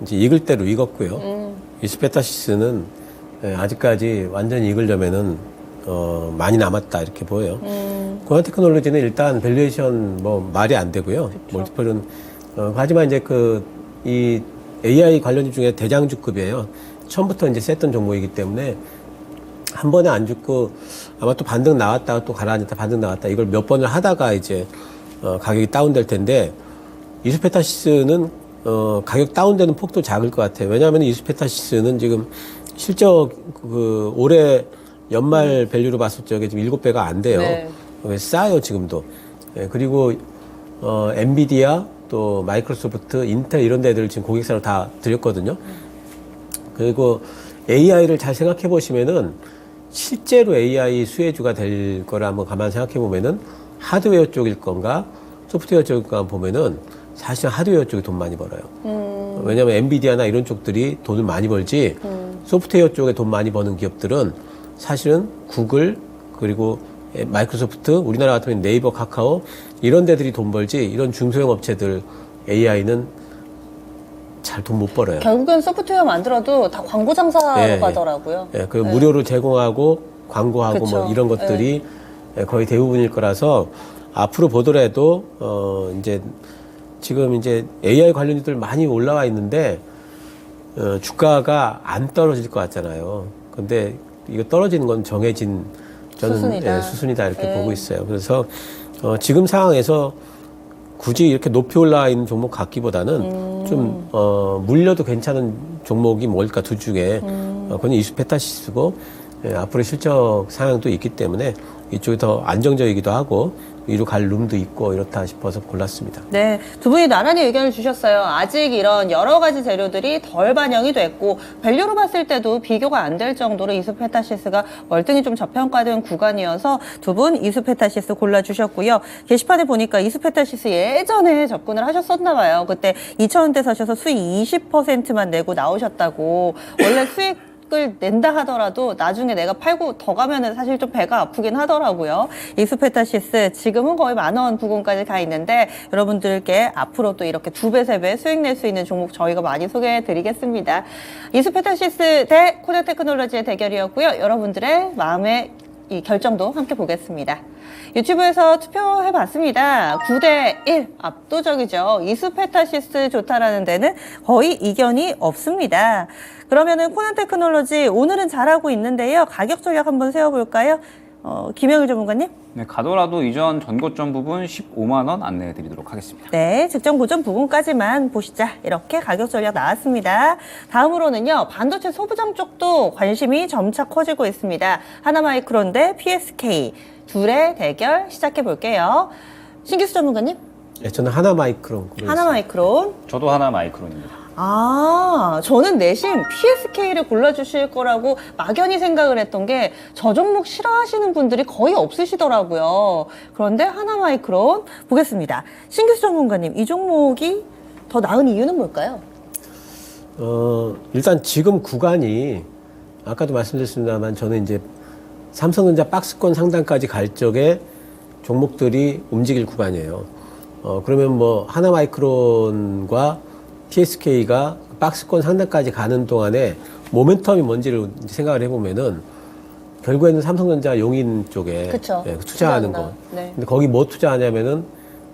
이제 익을 대로 익었고요. 이스페타시스는 아직까지 완전히 익으려면은 많이 남았다 이렇게 보여요. 코난 테크놀로지는 일단 밸류에이션 뭐 말이 안 되고요. 멀티플은 하지만 이제 이 AI 관련주 중에 대장주급이에요. 처음부터 이제 셌던 종목이기 때문에 한 번에 안 죽고 아마 또 반등 나왔다가 또 가라앉았다 반등 나왔다 이걸 몇 번을 하다가 이제 가격이 다운될 텐데, 이수페타시스는 가격 다운되는 폭도 작을 것 같아요. 왜냐하면 이수페타시스는 지금 실적 올해 연말 밸류로 봤을 적에 지금 7배가 안 돼요. 네. 싸요 지금도. 예, 그리고 엔비디아 또 마이크로소프트, 인텔 이런 데들 지금 고객사로 다 드렸거든요. 그리고 AI를 잘 생각해 보시면은 실제로 AI 수혜주가 될 거를 한번 가만 생각해 보면은 하드웨어 쪽일 건가 소프트웨어 쪽일 건가 보면은 사실 하드웨어 쪽이 돈 많이 벌어요. 왜냐하면 엔비디아나 이런 쪽들이 돈을 많이 벌지 소프트웨어 쪽에 돈 많이 버는 기업들은 사실은 구글 그리고 마이크로소프트, 우리나라 같으면 네이버, 카카오 이런 데들이 돈 벌지 이런 중소형 업체들 AI는 잘 돈 못 벌어요. 결국엔 소프트웨어 만들어도 다 광고 장사로 예, 가더라고요. 예, 그 무료로 제공하고 광고하고 그쵸. 뭐 이런 것들이 거의 대부분일 거라서 앞으로 보더라도 이제 지금 이제 AI 관련주들 많이 올라와 있는데 주가가 안 떨어질 것 같잖아요. 근데 이거 떨어지는 건 정해진 저는 수순이다. 수순이다 이렇게 보고 있어요. 그래서 지금 상황에서 굳이 이렇게 높이 올라와 있는 종목 갖기보다는 좀 물려도 괜찮은 종목이 뭘까 두 중에 그건 이수페타시스고 앞으로 실적 상향도 있기 때문에 이쪽이 더 안정적이기도 하고 위로 갈 룸도 있고 이렇다 싶어서 골랐습니다. 네, 두 분이 나란히 의견을 주셨어요. 아직 이런 여러 가지 재료들이 덜 반영이 됐고 밸류로 봤을 때도 비교가 안 될 정도로 이수페타시스가 월등히 좀 저평가된 구간이어서 두 분 이수페타시스 골라주셨고요. 게시판에 보니까 이수페타시스 예전에 접근을 하셨었나 봐요. 그때 2,000원대 사셔서 수익 20%만 내고 나오셨다고. 원래 수익 을 낸다 하더라도 나중에 내가 팔고 더 가면은 사실 좀 배가 아프긴 하더라고요. 이수페타시스 지금은 거의 10,000원 부근까지 가 있는데 여러분들께 앞으로 또 이렇게 2배, 3배 수익 낼 수 있는 종목 저희가 많이 소개해 드리겠습니다. 이수페타시스 대 코난 테크놀로지의 대결이었고요. 여러분들의 마음의 이 결정도 함께 보겠습니다. 유튜브에서 투표해봤습니다. 9대1 압도적이죠. 이수페타시스 좋다라는 데는 거의 이견이 없습니다. 그러면은 코난 테크놀로지 오늘은 잘하고 있는데요. 가격 전략 한번 세워볼까요? 김영일 전문가님? 네, 가더라도 이전 전고점 부분 15만 원 안내해 드리도록 하겠습니다. 네, 직전 고점 부분까지만 보시자. 이렇게 가격 전략 나왔습니다. 다음으로는요, 반도체 소부장 쪽도 관심이 점차 커지고 있습니다. 하나마이크론 대 PSK. 둘의 대결 시작해 볼게요. 신기수 전문가님? 네, 저는 하나마이크론 고르겠습니다. 하나마이크론. 저도 하나마이크론입니다. 아, 저는 내심 PSK를 골라주실 거라고 막연히 생각을 했던 게 저 종목 싫어하시는 분들이 거의 없으시더라고요. 그런데 하나마이크론 보겠습니다. 신규수 전문가님, 이 종목이 더 나은 이유는 뭘까요? 일단 지금 구간이 아까도 말씀드렸습니다만 저는 이제 삼성전자 박스권 상단까지 갈 적에 종목들이 움직일 구간이에요. 그러면 뭐 하나마이크론과 PSK가 박스권 상단까지 가는 동안에 모멘텀이 뭔지를 생각을 해보면은 결국에는 삼성전자 용인 쪽에 그쵸. 투자하는 투자한다. 거. 네. 근데 거기 뭐 투자하냐면은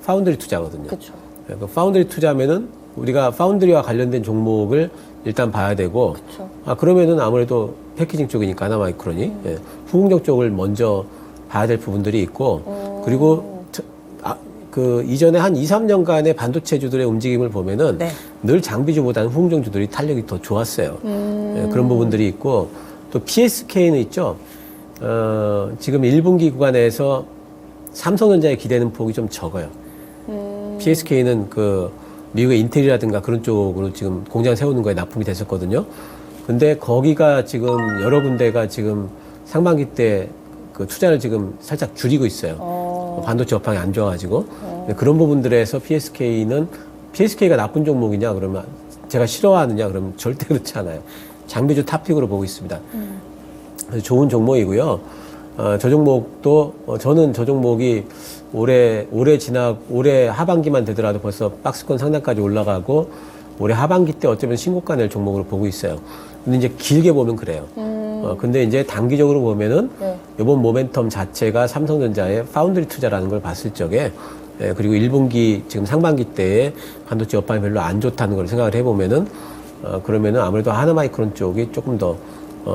파운드리 투자거든요. 그쵸. 그 파운드리 투자하면은 우리가 파운드리와 관련된 종목을 일단 봐야 되고, 그쵸. 그러면은 아무래도 패키징 쪽이니까 하나마이크론이 후공정 쪽을 먼저 봐야 될 부분들이 있고, 그리고 그 이전에 한 2, 3년간의 반도체주들의 움직임을 보면은 네. 늘 장비주보다는 후공정주들이 탄력이 더 좋았어요. 그런 부분들이 있고, 또 PSK는 있죠. 지금 1분기 구간에서 삼성전자에 기대는 폭이 좀 적어요. PSK는 그 미국의 인텔이라든가 그런 쪽으로 지금 공장 세우는 거에 납품이 됐었거든요. 근데 거기가 지금 여러 군데가 지금 상반기 때 그 투자를 지금 살짝 줄이고 있어요. 반도체 업황이 안 좋아가지고. 그런 부분들에서 PSK가 나쁜 종목이냐 그러면 제가 싫어하느냐 그러면 절대 그렇지 않아요. 장비주 탑픽으로 보고 있습니다. 그래서 좋은 종목이고요. 저 종목도 저는 저 종목이 올해 하반기만 되더라도 벌써 박스권 상단까지 올라가고 올해 하반기 때 어쩌면 신고가 낼 종목으로 보고 있어요. 근데 이제 길게 보면 그래요. 근데 이제 단기적으로 보면은 이번 모멘텀 자체가 삼성전자의 파운드리 투자라는 걸 봤을 적에 그리고 1분기 지금 상반기 때에 반도체 업황이 별로 안 좋다는 걸 생각을 해보면은 그러면은 아무래도 하나마이크론 쪽이 조금 더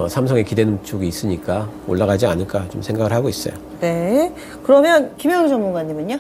삼성의 기대는 쪽이 있으니까 올라가지 않을까 좀 생각을 하고 있어요. 네. 그러면 김영우 전문가님은요?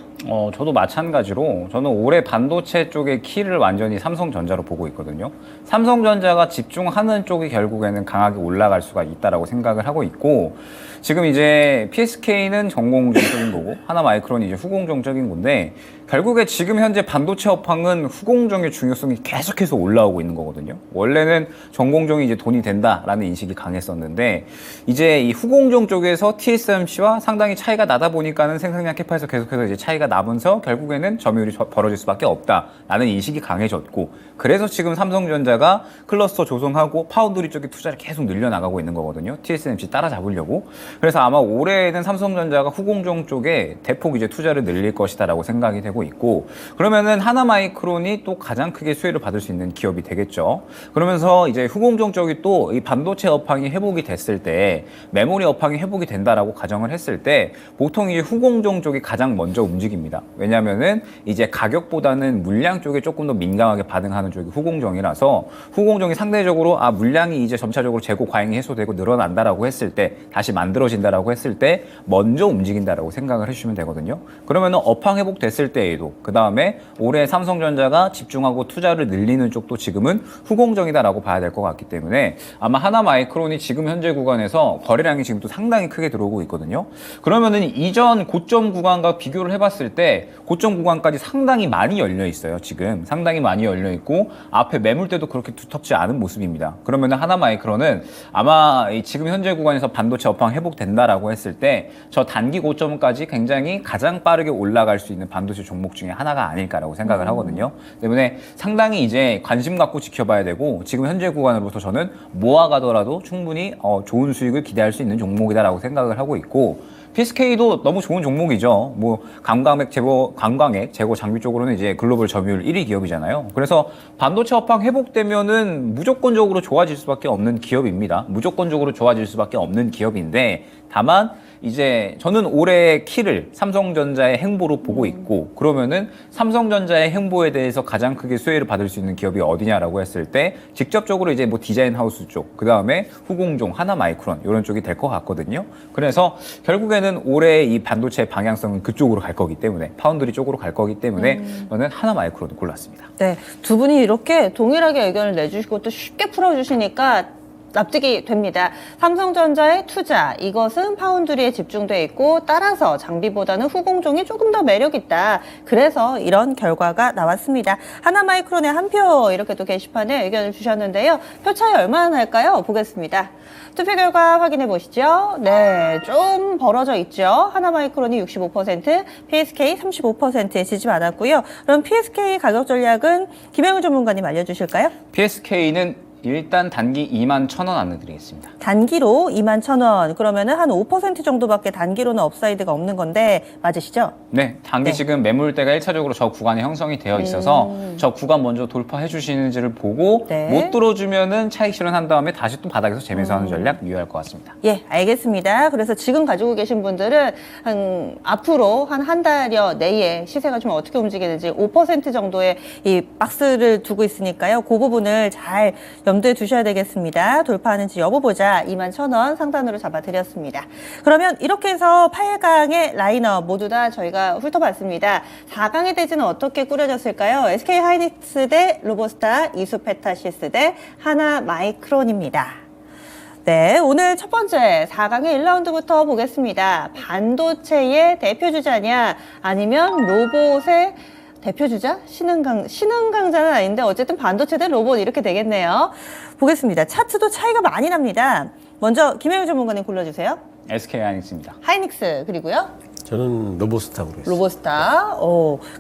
저도 마찬가지로 저는 올해 반도체 쪽의 키를 완전히 삼성전자로 보고 있거든요. 삼성전자가 집중하는 쪽이 결국에는 강하게 올라갈 수가 있다라고 생각을 하고 있고, 지금 이제 PSK는 전공정적인 거고 하나마이크론이 이제 후공정적인 건데, 결국에 지금 현재 반도체 업황은 후공정의 중요성이 계속해서 올라오고 있는 거거든요. 원래는 전공정이 이제 돈이 된다라는 인식이 강했었는데, 이제 이 후공정 쪽에서 TSMC와 상당히 차이가 나다 보니까는 생산량 캐파에서 계속해서 이제 차이가 나면서 결국에는 점유율이 벌어질 수밖에 없다라는 인식이 강해졌고, 그래서 지금 삼성전자가 클러스터 조성하고 파운드리 쪽에 투자를 계속 늘려나가고 있는 거거든요. TSMC 따라잡으려고. 그래서 아마 올해에는 삼성전자가 후공정 쪽에 대폭 이제 투자를 늘릴 것이다라고 생각이 되고 있고, 그러면은 하나마이크론이 또 가장 크게 수혜를 받을 수 있는 기업이 되겠죠. 그러면서 이제 후공정 쪽이 또 이 반도체 업황이 회복이 됐을 때, 메모리 업황이 회복이 된다라고 가정을 했을 때 보통 이 후공정 쪽이 가장 먼저 움직입니다. 왜냐면은 이제 가격보다는 물량 쪽에 조금 더 민감하게 반응하는 쪽이 후공정이라서, 후공정이 상대적으로 물량이 이제 점차적으로 재고 과잉이 해소되고 늘어난다라고 했을 때, 다시 만들어진다라고 했을 때 먼저 움직인다라고 생각을 해주시면 되거든요. 그러면은 업황 회복됐을 때에도, 그 다음에 올해 삼성전자가 집중하고 투자를 늘리는 쪽도 지금은 후공정이다라고 봐야 될 것 같기 때문에 아마 하나마이크론이 지금 현재 구간에서 거래량이 지금 또 상당히 크게 들어오고 있거든요. 그러면은 이전 고점 구간과 비교를 해봤을 때 고점 구간까지 상당히 많이 열려 있어요. 지금 상당히 많이 열려 있고 앞에 매물대도 그렇게 두텁지 않은 모습입니다. 그러면은 하나마이크론은 아마 지금 현재 구간에서 반도체 업황 회복된다라고 했을 때 저 단기 고점까지 굉장히 가장 빠르게 올라갈 수 있는 반도체 종목 중에 하나가 아닐까라고 생각을 하거든요. 때문에 상당히 이제 관심 갖고 지켜봐야 되고, 지금 현재 구간으로부터 저는 모아가더라도 충분히 좋은 수익을 기대할 수 있는 종목이다라고 생각을 하고 있고, PSK도 너무 좋은 종목이죠. 뭐 관광액 재고 장비 쪽으로는 이제 글로벌 점유율 1위 기업이잖아요. 그래서 반도체 업황 회복되면은 무조건적으로 좋아질 수밖에 없는 기업입니다. 무조건적으로 좋아질 수밖에 없는 기업인데, 다만 이제 저는 올해 키를 삼성전자의 행보로 보고 있고, 그러면은 삼성전자의 행보에 대해서 가장 크게 수혜를 받을 수 있는 기업이 어디냐라고 했을 때 직접적으로 이제 뭐 디자인 하우스 쪽, 그 다음에 후공정, 하나마이크론 이런 쪽이 될 것 같거든요. 그래서 결국에는 올해 이 반도체 방향성은 그쪽으로 갈 거기 때문에, 파운드리 쪽으로 갈 거기 때문에 저는 하나마이크론을 골랐습니다. 네. 두 분이 이렇게 동일하게 의견을 내주시고 또 쉽게 풀어주시니까 납득이 됩니다. 삼성전자의 투자, 이것은 파운드리에 집중돼 있고 따라서 장비보다는 후공정이 조금 더 매력있다. 그래서 이런 결과가 나왔습니다. 하나마이크론의 한 표 이렇게 또 게시판에 의견을 주셨는데요. 표 차이 얼마나 날까요? 보겠습니다. 투표 결과 확인해 보시죠. 네, 좀 벌어져 있죠. 하나마이크론이 65%, PSK 35%에 지지 않았고요. 그럼 PSK 가격 전략은 김영우 전문가님 알려주실까요? PSK는 일단 단기 21,000원 안내드리겠습니다. 단기로 21,000원. 그러면은 한 5% 정도밖에 단기로는 업사이드가 없는 건데 맞으시죠? 네, 단기 네. 지금 매물대가 1차적으로 저 구간에 형성이 되어 있어서 저 구간 먼저 돌파해 주시는지를 보고 네. 못 들어주면은 차익 실현한 다음에 다시 또 바닥에서 재매수하는 전략 유효할 것 같습니다. 예, 알겠습니다. 그래서 지금 가지고 계신 분들은 앞으로 한 달여 내에 시세가 좀 어떻게 움직이는지 5% 정도의 이 박스를 두고 있으니까요. 그 부분을 잘 염두에 두셔야 되겠습니다. 돌파하는지 여부 보자. 21,000원 상단으로 잡아드렸습니다. 그러면 이렇게 해서 8강의 라인업 모두 다 저희가 훑어봤습니다. 4강의 대지는 어떻게 꾸려졌을까요? SK하이닉스 대 로보스타, 이수페타시스 대 하나마이크론입니다. 네, 오늘 첫 번째 4강의 1라운드부터 보겠습니다. 반도체의 대표 주자냐, 아니면 로봇의 대표 주자 신흥강자는 아닌데 어쨌든 반도체 대 로봇 이렇게 되겠네요. 보겠습니다. 차트도 차이가 많이 납니다. 먼저 김영일 전문가님 골라주세요. SK 하이닉스입니다. 하이닉스 그리고요. 저는 로보스타 보겠습니다. 로보스타.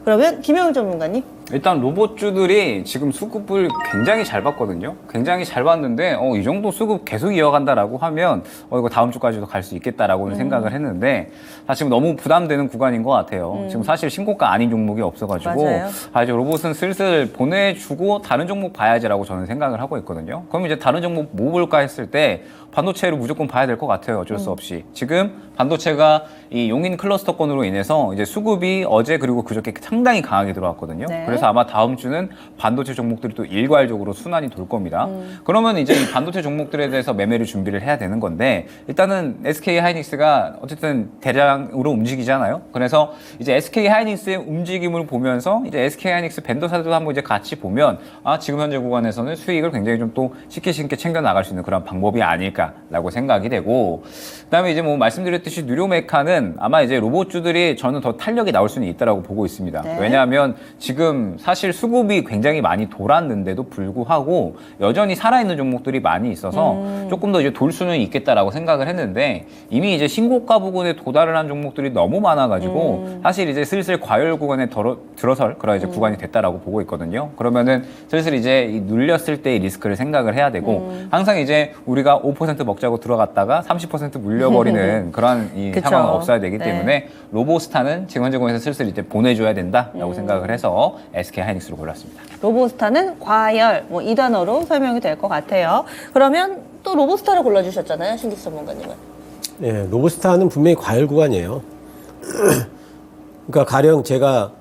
그러면 김영일 전문가님. 일단 로봇주들이 지금 수급을 굉장히 잘 봤거든요. 굉장히 잘 봤는데 이 정도 수급 계속 이어간다라고 하면 이거 다음 주까지도 갈 수 있겠다라고는 생각을 했는데 사실 너무 부담되는 구간인 것 같아요. 지금 사실 신고가 아닌 종목이 없어가지고 맞아요. 이제 로봇은 슬슬 보내주고 다른 종목 봐야지라고 저는 생각을 하고 있거든요. 그럼 이제 다른 종목 뭐 볼까 했을 때 반도체를 무조건 봐야 될 것 같아요. 어쩔 수 없이. 지금 반도체가 이 용인 클러스터권으로 인해서 이제 수급이 어제 그리고 그저께 상당히 강하게 들어왔거든요. 네. 그래서 아마 다음 주는 반도체 종목들이 또 일괄적으로 순환이 돌 겁니다. 그러면 이제 이 반도체 종목들에 대해서 매매를 준비를 해야 되는 건데 일단은 SK 하이닉스가 어쨌든 대량으로 움직이잖아요. 그래서 이제 SK 하이닉스의 움직임을 보면서 이제 SK 하이닉스 벤더사들도 한번 이제 같이 보면 지금 현재 구간에서는 수익을 굉장히 좀 또 쉽게 챙겨 나갈 수 있는 그런 방법이 아닐까라고 생각이 되고 그다음에 이제 뭐 말씀드렸듯이 누리메카는 아마 이제 로봇주들이 저는 더 탄력이 나올 수는 있다라고 보고 있습니다. 네. 왜냐하면 지금 사실 수급이 굉장히 많이 돌았는데도 불구하고 여전히 살아있는 종목들이 많이 있어서 조금 더 이제 돌 수는 있겠다라고 생각을 했는데 이미 이제 신고가 부근에 도달을 한 종목들이 너무 많아가지고 사실 이제 슬슬 과열 구간에 들어설 그런 이제 구간이 됐다라고 보고 있거든요. 그러면은 슬슬 이제 이 눌렸을 때의 리스크를 생각을 해야 되고 항상 이제 우리가 5% 먹자고 들어갔다가 30% 물려버리는 그런 이 그쵸. 상황은 없어야 되기 네. 때문에 로보스타는 지금 현재 공에서 슬슬 이제 보내줘야 된다라고 생각을 해서 SK 하이닉스로 골랐습니다. 로보스타는 과열 이 단어로 설명이 될 것 같아요. 그러면 또 로보스타를 골라주셨잖아요. 신기수 전문가님은. 예, 로보스타는 분명히 과열 구간이에요. 그러니까 가령 제가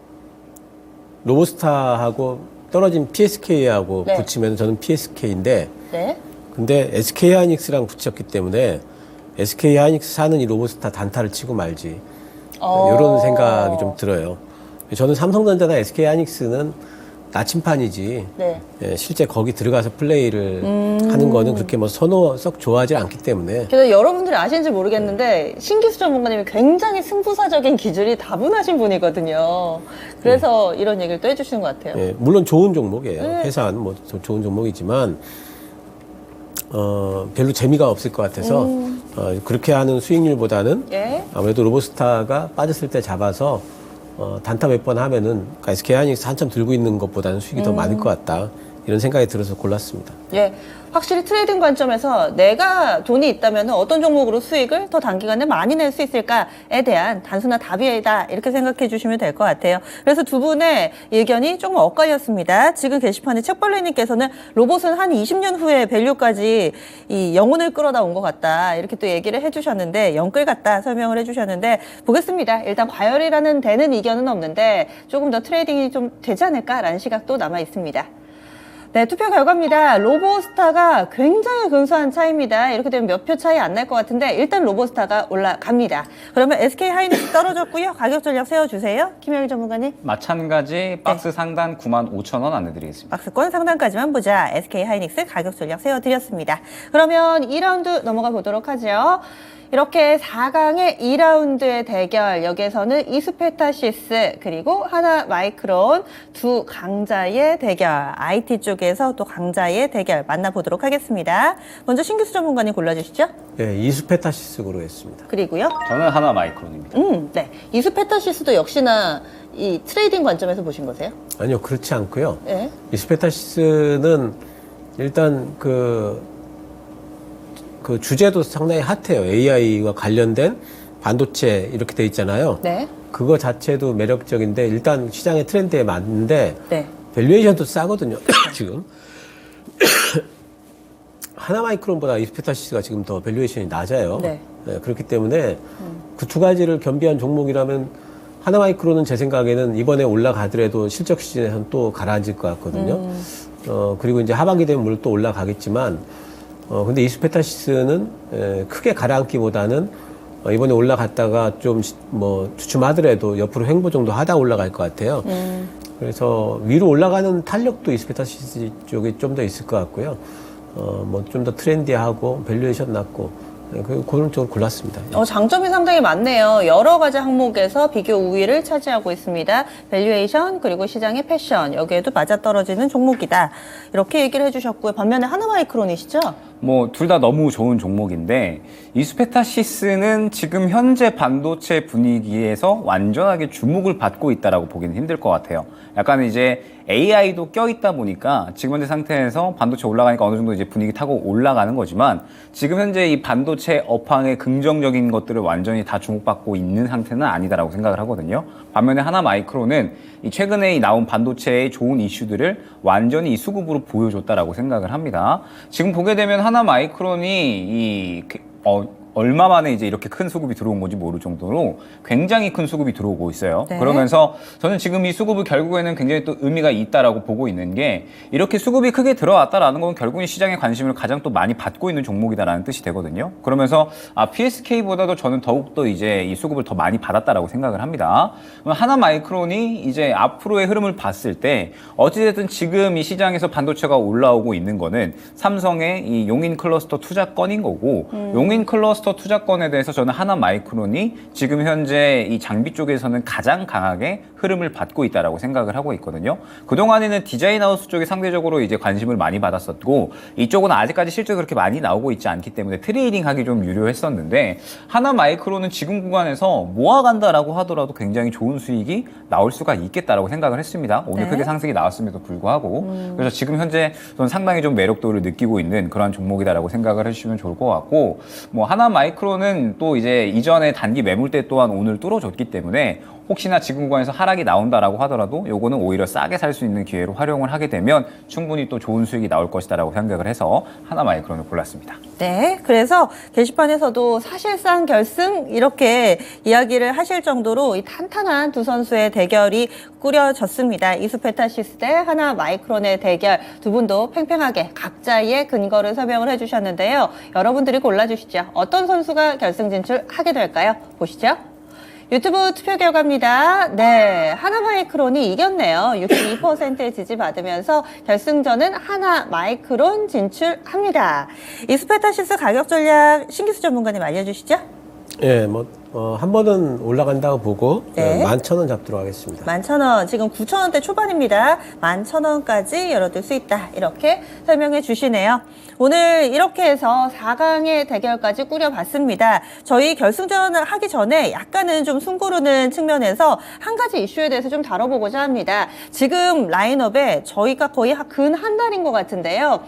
로보스타하고 떨어진 PSK하고 네. 붙이면 저는 PSK인데 네. 근데 SK 하이닉스랑 붙였기 때문에 SK 하이닉스 사는 이 로보스타 단타를 치고 말지 이런 생각이 좀 들어요. 저는 삼성전자나 SK 하이닉스는 나침판이지 네. 예, 실제 거기 들어가서 플레이를 하는 거는 그렇게 뭐 썩 좋아하지 않기 때문에 그래서 여러분들이 아시는지 모르겠는데 신기수 전문가님이 굉장히 승부사적인 기질이 다분하신 분이거든요. 그래서 이런 얘기를 또 해주시는 것 같아요. 예, 물론 좋은 종목이에요. 회사는 뭐 좋은 종목이지만 별로 재미가 없을 것 같아서 그렇게 하는 수익률보다는 예. 아무래도 로보스타가 빠졌을 때 잡아서 단타 몇 번 하면은 SK 하이닉스 한참 들고 있는 것보다는 수익이 더 많을 것 같다. 이런 생각이 들어서 골랐습니다. 예, 확실히 트레이딩 관점에서 내가 돈이 있다면 어떤 종목으로 수익을 더 단기간에 많이 낼 수 있을까에 대한 단순한 답이다 이렇게 생각해 주시면 될 것 같아요. 그래서 두 분의 의견이 조금 엇갈렸습니다. 지금 게시판에 책벌레님께서는 로봇은 한 20년 후에 밸류까지 이 영혼을 끌어다 온 것 같다 이렇게 또 얘기를 해주셨는데 영끌 같다 설명을 해주셨는데 보겠습니다. 일단 과열이라는 되는 의견은 없는데 조금 더 트레이딩이 좀 되지 않을까라는 시각도 남아 있습니다. 네, 투표 결과입니다. 로보스타가 굉장히 근소한 차이입니다. 이렇게 되면 몇 표 차이 안 날 것 같은데 일단 로보스타가 올라갑니다. 그러면 SK 하이닉스 떨어졌고요. 가격 전략 세워주세요. 김영일 전문가님. 마찬가지 박스 상단 95,000원 안내드리겠습니다. 박스권 상단까지만 보자. SK 하이닉스 가격 전략 세워드렸습니다. 그러면 2라운드 넘어가 보도록 하죠. 이렇게 4강의 2라운드의 대결, 여기에서는 이수페타시스 그리고 하나마이크론 두 강자의 대결, IT 쪽에서 또 강자의 대결 만나보도록 하겠습니다. 먼저 신규수 전문가님 골라주시죠. 예, 이수페타시스 고르겠습니다. 그리고요. 저는 하나마이크론입니다. 네. 이수페타시스도 역시나 이 트레이딩 관점에서 보신 거세요? 아니요, 그렇지 않고요. 네. 이수페타시스는 일단 그 주제도 상당히 핫해요. AI와 관련된 반도체 이렇게 돼 있잖아요. 네. 그거 자체도 매력적인데 일단 시장의 트렌드에 맞는데 네. 밸류에이션도 싸거든요. 지금 하나마이크론보다 이스페타시스가 지금 더 밸류에이션이 낮아요. 네. 네, 그렇기 때문에 그 두 가지를 겸비한 종목이라면 하나마이크론은 제 생각에는 이번에 올라가더라도 실적 시즌에서는 또 가라앉을 것 같거든요. 그리고 이제 하반기 되면 물론 또 올라가겠지만 근데 이수페타시스는 크게 가라앉기보다는 이번에 올라갔다가 좀 뭐 주춤하더라도 옆으로 횡보 정도 하다 올라갈 것 같아요. 그래서 위로 올라가는 탄력도 이수페타시스 쪽에 좀 더 있을 것 같고요. 뭐 좀 더 트렌디하고 밸류에이션 낮고 그런 쪽으로 골랐습니다. 장점이 상당히 많네요. 여러 가지 항목에서 비교 우위를 차지하고 있습니다. 밸류에이션 그리고 시장의 패션 여기에도 맞아떨어지는 종목이다. 이렇게 얘기를 해주셨고요. 반면에 하나마이크론이시죠? 뭐 둘 다 너무 좋은 종목인데 이스페타시스는 지금 현재 반도체 분위기에서 완전하게 주목을 받고 있다라고 보기는 힘들 것 같아요. 약간 이제 AI도 껴있다 보니까 지금 현재 상태에서 반도체 올라가니까 어느 정도 이제 분위기 타고 올라가는 거지만 지금 현재 이 반도체 업황의 긍정적인 것들을 완전히 다 주목받고 있는 상태는 아니다라고 생각을 하거든요. 반면에 하나마이크론은 이 최근에 나온 반도체의 좋은 이슈들을 완전히 이 수급으로 보여줬다라고 생각을 합니다. 지금 보게 되면 하나마이크론이 얼마 만에 이제 이렇게 큰 수급이 들어온 건지 모를 정도로 굉장히 큰 수급이 들어오고 있어요. 네. 그러면서 저는 지금 이 수급을 결국에는 굉장히 또 의미가 있다라고 보고 있는 게 이렇게 수급이 크게 들어왔다라는 건 결국은 시장의 관심을 가장 또 많이 받고 있는 종목이다라는 뜻이 되거든요. 그러면서 PSK보다도 저는 더욱더 이제 이 수급을 더 많이 받았다라고 생각을 합니다. 하나마이크론이 이제 앞으로의 흐름을 봤을 때 어찌됐든 지금 이 시장에서 반도체가 올라오고 있는 거는 삼성의 이 용인 클러스터 투자건인 거고 용인 클러스터 투자건에 대해서 저는 하나마이크론이 지금 현재 이 장비 쪽에서는 가장 강하게 흐름을 받고 있다라고 생각을 하고 있거든요. 그동안에는 디자인하우스 쪽에 상대적으로 이제 관심을 많이 받았었고 이쪽은 아직까지 실적이 그렇게 많이 나오고 있지 않기 때문에 트레이딩하기 좀 유료했었는데 하나마이크론은 지금 구간에서 모아간다라고 하더라도 굉장히 좋은 수익이 나올 수가 있겠다라고 생각을 했습니다. 오늘 네. 크게 상승이 나왔음에도 불구하고 그래서 지금 현재 저는 상당히 좀 매력도를 느끼고 있는 그런 종목이다라고 생각을 해주시면 좋을 것 같고 뭐 하나마이크론은 또 이제 이전에 단기 매물대 또한 오늘 뚫어줬기 때문에 혹시나 지금 구간에서 하락이 나온다라고 하더라도 요거는 오히려 싸게 살 수 있는 기회로 활용을 하게 되면 충분히 또 좋은 수익이 나올 것이다라고 생각을 해서 하나마이크론을 골랐습니다. 네, 그래서 게시판에서도 사실상 결승 이렇게 이야기를 하실 정도로 이 탄탄한 두 선수의 대결이 꾸려졌습니다. 이스페타시스 대 하나마이크론의 대결 두 분도 팽팽하게 각자의 근거를 설명을 해주셨는데요. 여러분들이 골라주시죠. 어떤 선수가 결승 진출하게 될까요? 보시죠. 유튜브 투표 결과입니다. 네, 하나마이크론이 이겼네요. 62%의 지지받으면서 결승전은 하나마이크론 진출합니다. 이스페타시스 가격 전략 신기수 전문가님 알려주시죠. 예, 한 번은 올라간다고 보고 네. 11,000원 잡도록 하겠습니다. 11,000원, 지금 9,000원대 초반입니다. 11,000원까지 열어둘 수 있다. 이렇게 설명해 주시네요. 오늘 이렇게 해서 4강의 대결까지 꾸려봤습니다. 저희 결승전을 하기 전에 약간은 좀 숨고르는 측면에서 한 가지 이슈에 대해서 좀 다뤄보고자 합니다. 지금 라인업에 저희가 거의 근 한 달인 것 같은데요.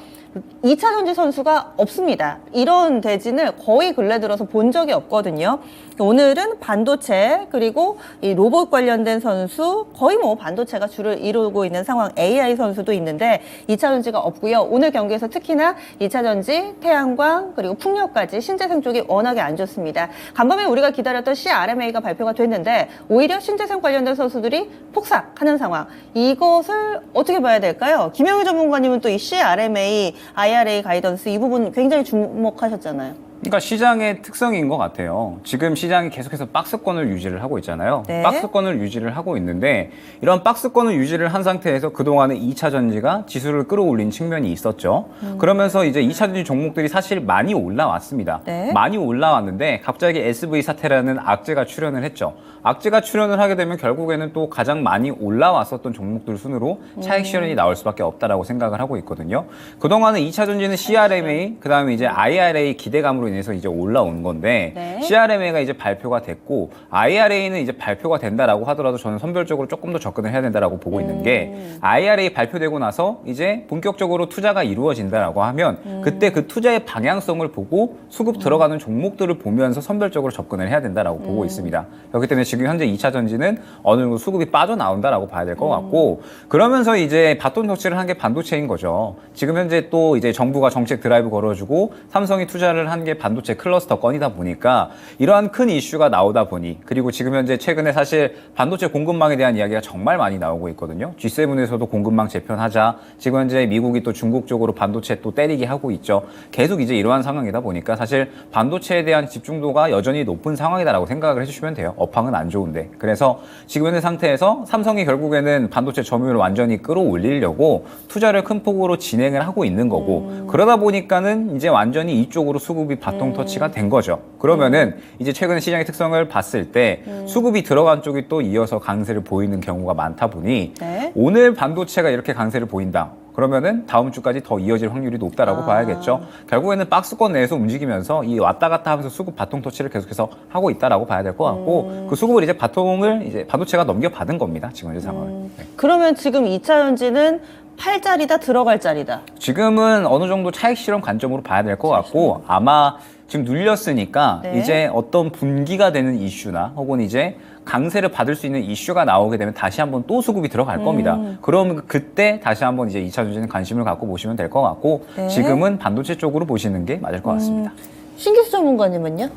2차 전지 선수가 없습니다. 이런 대진을 거의 근래 들어서 본 적이 없거든요. 오늘은 반도체 그리고 이 로봇 관련된 선수 거의 뭐 반도체가 주를 이루고 있는 상황 AI 선수도 있는데 2차 전지가 없고요. 오늘 경기에서 특히나 2차 전지, 태양광 그리고 풍력까지 신재생 쪽이 워낙에 안 좋습니다. 간밤에 우리가 기다렸던 CRMA가 발표가 됐는데 오히려 신재생 관련된 선수들이 폭삭하는 상황. 이것을 어떻게 봐야 될까요? 김영희 전문가님은 또 이 CRMA, IRA 가이던스 이 부분 굉장히 주목하셨잖아요. 그러니까 시장의 특성인 것 같아요. 지금 시장이 계속해서 박스권을 유지를 하고 있잖아요. 네. 박스권을 유지를 하고 있는데 이런 박스권을 유지를 한 상태에서 그동안에 2차 전지가 지수를 끌어올린 측면이 있었죠. 그러면서 이제 2차 전지 종목들이 사실 많이 올라왔습니다. 네. 많이 올라왔는데 갑자기 SV 사태라는 악재가 출현을 했죠. 악재가 출현을 하게 되면 결국에는 또 가장 많이 올라왔었던 종목들 순으로 차익 실현이 나올 수밖에 없다라고 생각을 하고 있거든요. 그동안은 2차 전지는 CRMA, 그다음에 이제 IRA 기대감으로 인해서 이제 올라온 건데 네. CRMA가 이제 발표가 됐고 IRA는 이제 발표가 된다라고 하더라도 저는 선별적으로 조금 더 접근을 해야 된다라고 보고 있는 게 IRA 발표되고 나서 이제 본격적으로 투자가 이루어진다라고 하면 그때 그 투자의 방향성을 보고 수급 들어가는 종목들을 보면서 선별적으로 접근을 해야 된다라고 보고 있습니다. 그렇기 때문에 지금 현재 2차 전지는 어느 정도 수급이 빠져나온다라고 봐야 될 것 같고 그러면서 이제 바톤 터치를 한 게 반도체인 거죠. 지금 현재 또 이제 정부가 정책 드라이브 걸어주고 삼성이 투자를 한 게 반도체 클러스터 건이다 보니까 이러한 큰 이슈가 나오다 보니 그리고 지금 현재 최근에 사실 반도체 공급망에 대한 이야기가 정말 많이 나오고 있거든요. G7에서도 공급망 재편하자. 지금 현재 미국이 또 중국 쪽으로 반도체 또 때리기 하고 있죠. 계속 이제 이러한 상황이다 보니까 사실 반도체에 대한 집중도가 여전히 높은 상황이다라고 생각을 해주시면 돼요. 업황은 안 좋은데. 그래서 지금 현재 상태에서 삼성이 결국에는 반도체 점유율을 완전히 끌어올리려고 투자를 큰 폭으로 진행을 하고 있는 거고 그러다 보니까는 이제 완전히 이쪽으로 수급이 바통 터치가 된 거죠. 그러면은 이제 최근 시장의 특성을 봤을 때 수급이 들어간 쪽이 또 이어서 강세를 보이는 경우가 많다 보니 네. 오늘 반도체가 이렇게 강세를 보인다. 그러면은 다음 주까지 더 이어질 확률이 높다라고 봐야겠죠. 결국에는 박스권 내에서 움직이면서 이 왔다 갔다 하면서 수급 바통 터치를 계속해서 하고 있다라고 봐야 될 것 같고 그 수급을 이제 바통을 이제 반도체가 넘겨받은 겁니다. 지금 현재 상황은. 네. 그러면 지금 2차 전지는 팔 자리다 들어갈 자리다. 지금은 어느 정도 차익 실험 관점으로 봐야 될 것 같고 아마 지금 눌렸으니까 네. 이제 어떤 분기가 되는 이슈나 혹은 이제 강세를 받을 수 있는 이슈가 나오게 되면 다시 한번 또 수급이 들어갈 겁니다. 그럼 그때 다시 한번 이제 2차 전지는 관심을 갖고 보시면 될 것 같고 네. 지금은 반도체 쪽으로 보시는 게 맞을 것 같습니다. 신기수 전문가님은요?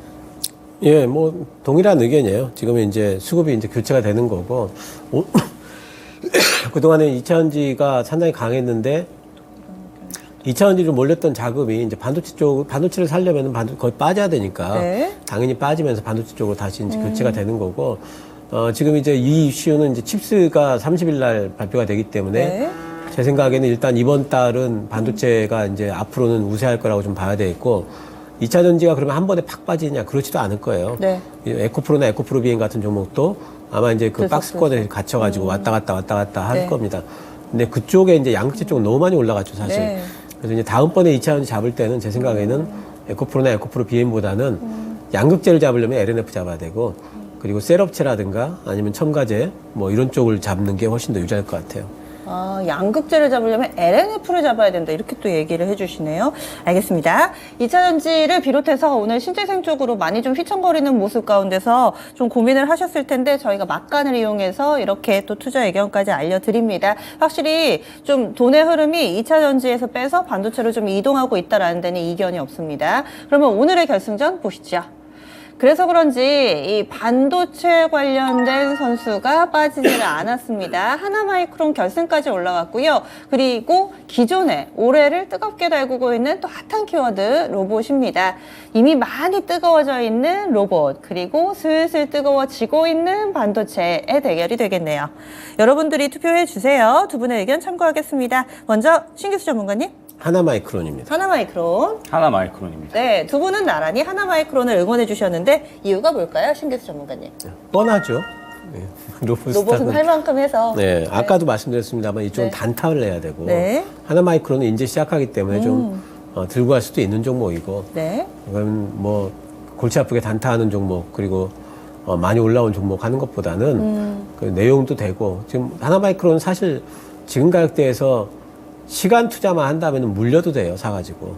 예, 뭐 동일한 의견이에요. 지금은 이제 수급이 이제 교체가 되는 거고 그동안에 2차 전지가 상당히 강했는데 2차 전지로 몰렸던 자금이 이제 반도체를 살려면 거의 빠져야 되니까 네. 당연히 빠지면서 반도체 쪽으로 다시 이제 교체가 되는 거고 지금 이제 이 이슈는 이제 칩스가 30일 날 발표가 되기 때문에 네. 제 생각에는 일단 이번 달은 반도체가 이제 앞으로는 우세할 거라고 좀 봐야 되겠고 2차 전지가 그러면 한 번에 팍 빠지냐 그렇지도 않을 거예요. 네. 에코프로나 에코프로 비행 같은 종목도 아마 이제 그 그래서 박스권에 갇혀가지고 왔다 갔다 할 네. 겁니다. 근데 그쪽에 이제 양극재 쪽은 너무 많이 올라갔죠, 사실. 네. 그래서 이제 다음번에 2차 전지 잡을 때는 제 생각에는 에코프로나 에코프로 비행보다는 양극재를 잡으려면 LNF 잡아야 되고 그리고 셀업체라든가 아니면 첨가제 뭐 이런 쪽을 잡는 게 훨씬 더 유리할 것 같아요. 아, 양극재를 잡으려면 LNF를 잡아야 된다. 이렇게 또 얘기를 해주시네요. 알겠습니다. 2차 전지를 비롯해서 오늘 신재생 쪽으로 많이 좀 휘청거리는 모습 가운데서 좀 고민을 하셨을 텐데 저희가 막간을 이용해서 이렇게 또 투자 의견까지 알려드립니다. 확실히 좀 돈의 흐름이 2차 전지에서 빼서 반도체로 좀 이동하고 있다라는 데는 이견이 없습니다. 그러면 오늘의 결승전 보시죠. 그래서 그런지 이 반도체 관련된 선수가 빠지지를 않았습니다. 하나마이크론 결승까지 올라갔고요. 그리고 기존에 올해를 뜨겁게 달구고 있는 또 핫한 키워드 로봇입니다. 이미 많이 뜨거워져 있는 로봇 그리고 슬슬 뜨거워지고 있는 반도체의 대결이 되겠네요. 여러분들이 투표해 주세요. 두 분의 의견 참고하겠습니다. 먼저 신기수 전문가님. 하나마이크론입니다. 하나마이크론. 하나마이크론입니다. 네, 두 분은 나란히 하나마이크론을 응원해 주셨는데 이유가 뭘까요, 신기수 전문가님? 뻔하죠. 네. 로봇은 할 만큼 해서. 네, 아까도 말씀드렸습니다만 이쪽은 네. 단타를 내야 되고 네. 하나마이크론은 이제 시작하기 때문에 좀 들고 갈 수도 있는 종목이고 네. 그럼 뭐 골치 아프게 단타하는 종목 그리고 많이 올라온 종목 하는 것보다는 그 내용도 되고 지금 하나마이크론은 사실 지금 가격대에서 시간 투자만 한다면 물려도 돼요, 사가지고.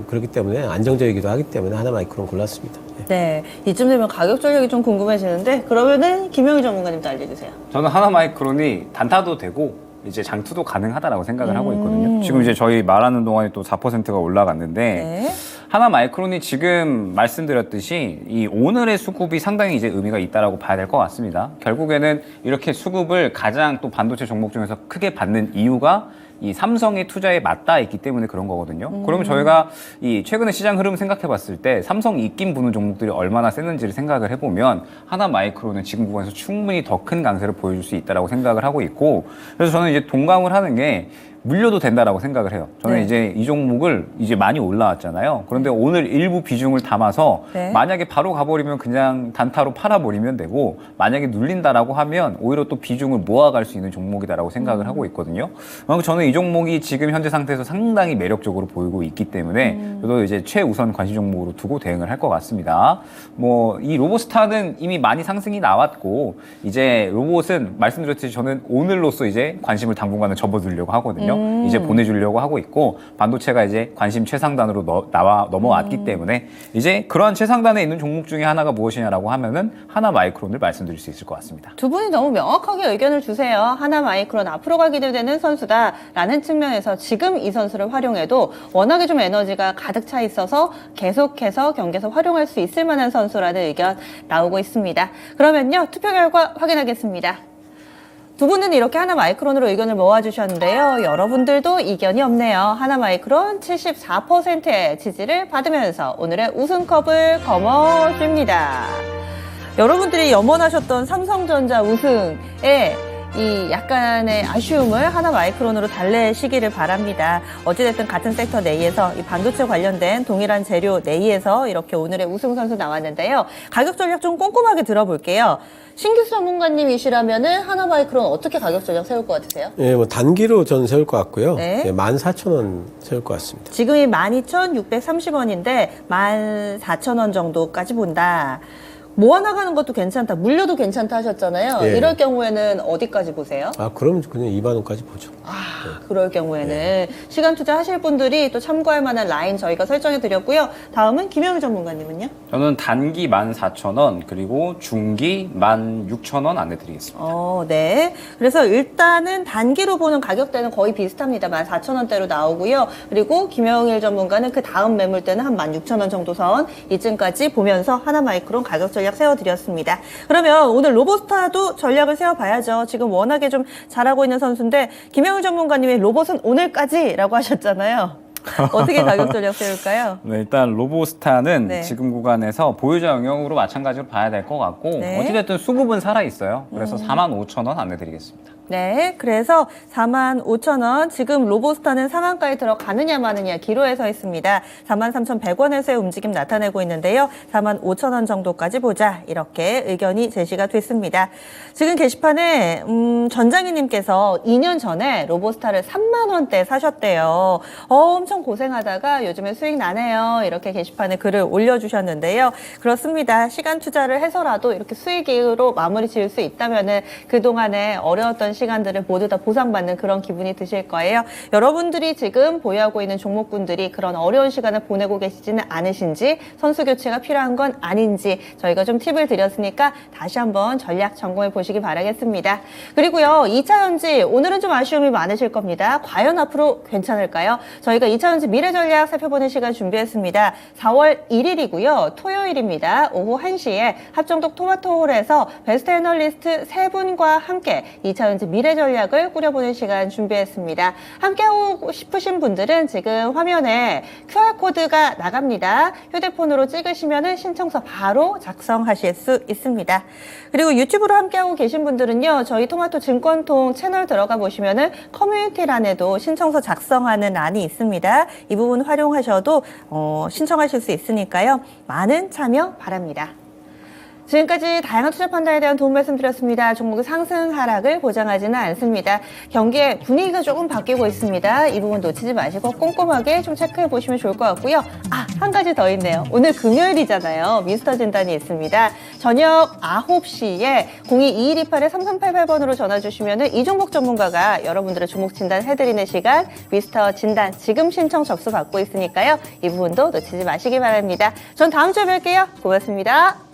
그렇기 때문에 안정적이기도 하기 때문에 하나마이크론 골랐습니다. 네. 이쯤 되면 가격 전략이 좀 궁금해지는데 그러면은 김영희 전문가님도 알려주세요. 저는 하나마이크론이 단타도 되고 이제 장투도 가능하다라고 생각을 하고 있거든요. 지금 이제 저희 말하는 동안에 또 4%가 올라갔는데 네. 하나마이크론이 지금 말씀드렸듯이 이 오늘의 수급이 상당히 이제 의미가 있다라고 봐야 될 것 같습니다. 결국에는 이렇게 수급을 가장 또 반도체 종목 중에서 크게 받는 이유가 이 삼성의 투자에 맞닿아 있기 때문에 그런 거거든요. 그러면 저희가 이 최근의 시장 흐름 생각해 봤을 때 삼성 입김 부는 종목들이 얼마나 셌는지를 생각을 해보면 하나마이크론은 지금 구간에서 충분히 더 큰 강세를 보여줄 수 있다라고 생각을 하고 있고 그래서 저는 이제 동감을 하는 게 물려도 된다라고 생각을 해요. 저는 네. 이제 이 종목을 이제 많이 올라왔잖아요. 그런데 오늘 일부 비중을 담아서 네. 만약에 바로 가버리면 그냥 단타로 팔아버리면 되고 만약에 눌린다라고 하면 오히려 또 비중을 모아갈 수 있는 종목이다라고 생각을 하고 있거든요. 저는 이 종목이 지금 현재 상태에서 상당히 매력적으로 보이고 있기 때문에 저도 이제 최우선 관심 종목으로 두고 대응을 할 것 같습니다. 뭐 이 로봇스타는 이미 많이 상승이 나왔고 이제 로봇은 말씀드렸듯이 저는 오늘로써 이제 관심을 당분간은 접어두려고 하거든요. 이제 보내주려고 하고 있고 반도체가 이제 관심 최상단으로 넘어왔기 때문에 이제 그러한 최상단에 있는 종목 중에 하나가 무엇이냐라고 하면은 하나마이크론을 말씀드릴 수 있을 것 같습니다. 두 분이 너무 명확하게 의견을 주세요. 하나마이크론 앞으로 가 기대되는 선수다라는 측면에서 지금 이 선수를 활용해도 워낙에 좀 에너지가 가득 차 있어서 계속해서 경기에서 활용할 수 있을 만한 선수라는 의견 나오고 있습니다. 그러면요, 투표 결과 확인하겠습니다. 두 분은 이렇게 하나마이크론으로 의견을 모아주셨는데요. 여러분들도 이견이 없네요. 하나마이크론 74%의 지지를 받으면서 오늘의 우승컵을 거머쥡니다. 여러분들이 염원하셨던 삼성전자 우승에 이 약간의 아쉬움을 하나마이크론으로 달래시기를 바랍니다. 어찌됐든 같은 섹터 내에서 이 반도체 관련된 동일한 재료 내에서 이렇게 오늘의 우승 선수 나왔는데요. 가격 전략 좀 꼼꼼하게 들어볼게요. 신규 전문가님이시라면은 하나마이크론 어떻게 가격 전략 세울 것 같으세요? 예, 뭐 단기로 전 세울 것 같고요. 네. 예, 14,000원 세울 것 같습니다. 지금이 12,630원인데 14,000원 정도까지 본다. 모아나가는 것도 괜찮다. 물려도 괜찮다 하셨잖아요. 예. 이럴 경우에는 어디까지 보세요? 아, 그럼 그냥 2만 원까지 보죠. 그럴 경우에는 시간 투자하실 분들이 또 참고할 만한 라인 저희가 설정해 드렸고요. 다음은 김영일 전문가님은요? 저는 단기 14,000원 그리고 중기 16,000원 안내드리겠습니다. 네. 그래서 일단은 단기로 보는 가격대는 거의 비슷합니다. 14,000원대로 나오고요. 그리고 김영일 전문가는 그 다음 매물대는 한 16,000원 정도 선 이쯤까지 보면서 하나마이크론 가격 전략 세워드렸습니다. 그러면 오늘 로보스타도 전략을 세워봐야죠. 지금 워낙에 좀 잘하고 있는 선수인데 김영일 전문가님이 로봇은 오늘까지라고 하셨잖아요. 어떻게 가격 전략 세울까요? 네, 일단 로보스타는 네. 지금 구간에서 보유자 영역으로 마찬가지로 봐야 될 것 같고 네. 어찌됐든 수급은 살아있어요. 그래서 45,000원 안내드리겠습니다. 네, 그래서 45,000원, 지금 로보스타는 상한가에 들어가느냐 마느냐 기로에 서 있습니다. 43,100원에서의 움직임 나타내고 있는데요. 45,000원 정도까지 보자, 이렇게 의견이 제시가 됐습니다. 지금 게시판에 전장희님께서 2년 전에 로보스타를 3만 원대 사셨대요. 엄청 고생하다가 요즘에 수익 나네요. 이렇게 게시판에 글을 올려주셨는데요. 그렇습니다. 시간 투자를 해서라도 이렇게 수익으로 마무리 지을 수 있다면은 그동안에 어려웠던 시간들을 모두 다 보상받는 그런 기분이 드실 거예요. 여러분들이 지금 보유하고 있는 종목군들이 그런 어려운 시간을 보내고 계시지는 않으신지, 선수 교체가 필요한 건 아닌지 저희가 좀 팁을 드렸으니까 다시 한번 전략 점검해 보시기 바라겠습니다. 그리고요, 2차전지 오늘은 좀 아쉬움이 많으실 겁니다. 과연 앞으로 괜찮을까요? 저희가 2차전지 미래 전략 살펴보는 시간 준비했습니다. 4월 1일이고요. 토요일입니다. 오후 1시에 합정동 토마토홀에서 베스트 애널리스트 3분과 함께 2차전지 미래 전략을 꾸려보는 시간 준비했습니다. 함께하고 싶으신 분들은 지금 화면에 QR코드가 나갑니다. 휴대폰으로 찍으시면 신청서 바로 작성하실 수 있습니다. 그리고 유튜브로 함께하고 계신 분들은요, 저희 토마토 증권통 채널 들어가 보시면은 커뮤니티란에도 신청서 작성하는 란이 있습니다. 이 부분 활용하셔도 신청하실 수 있으니까요. 많은 참여 바랍니다. 지금까지 다양한 투자 판단에 대한 도움 말씀드렸습니다. 종목의 상승 하락을 보장하지는 않습니다. 경기의 분위기가 조금 바뀌고 있습니다. 이 부분 놓치지 마시고 꼼꼼하게 좀 체크해 보시면 좋을 것 같고요. 한 가지 더 있네요. 오늘 금요일이잖아요. 미스터 진단이 있습니다. 저녁 9시에 02-2128-3388번으로 전화 주시면 이 종목 전문가가 여러분들의 종목 진단 해드리는 시간, 미스터 진단 지금 신청 접수 받고 있으니까요. 이 부분도 놓치지 마시기 바랍니다. 전 다음 주에 뵐게요. 고맙습니다.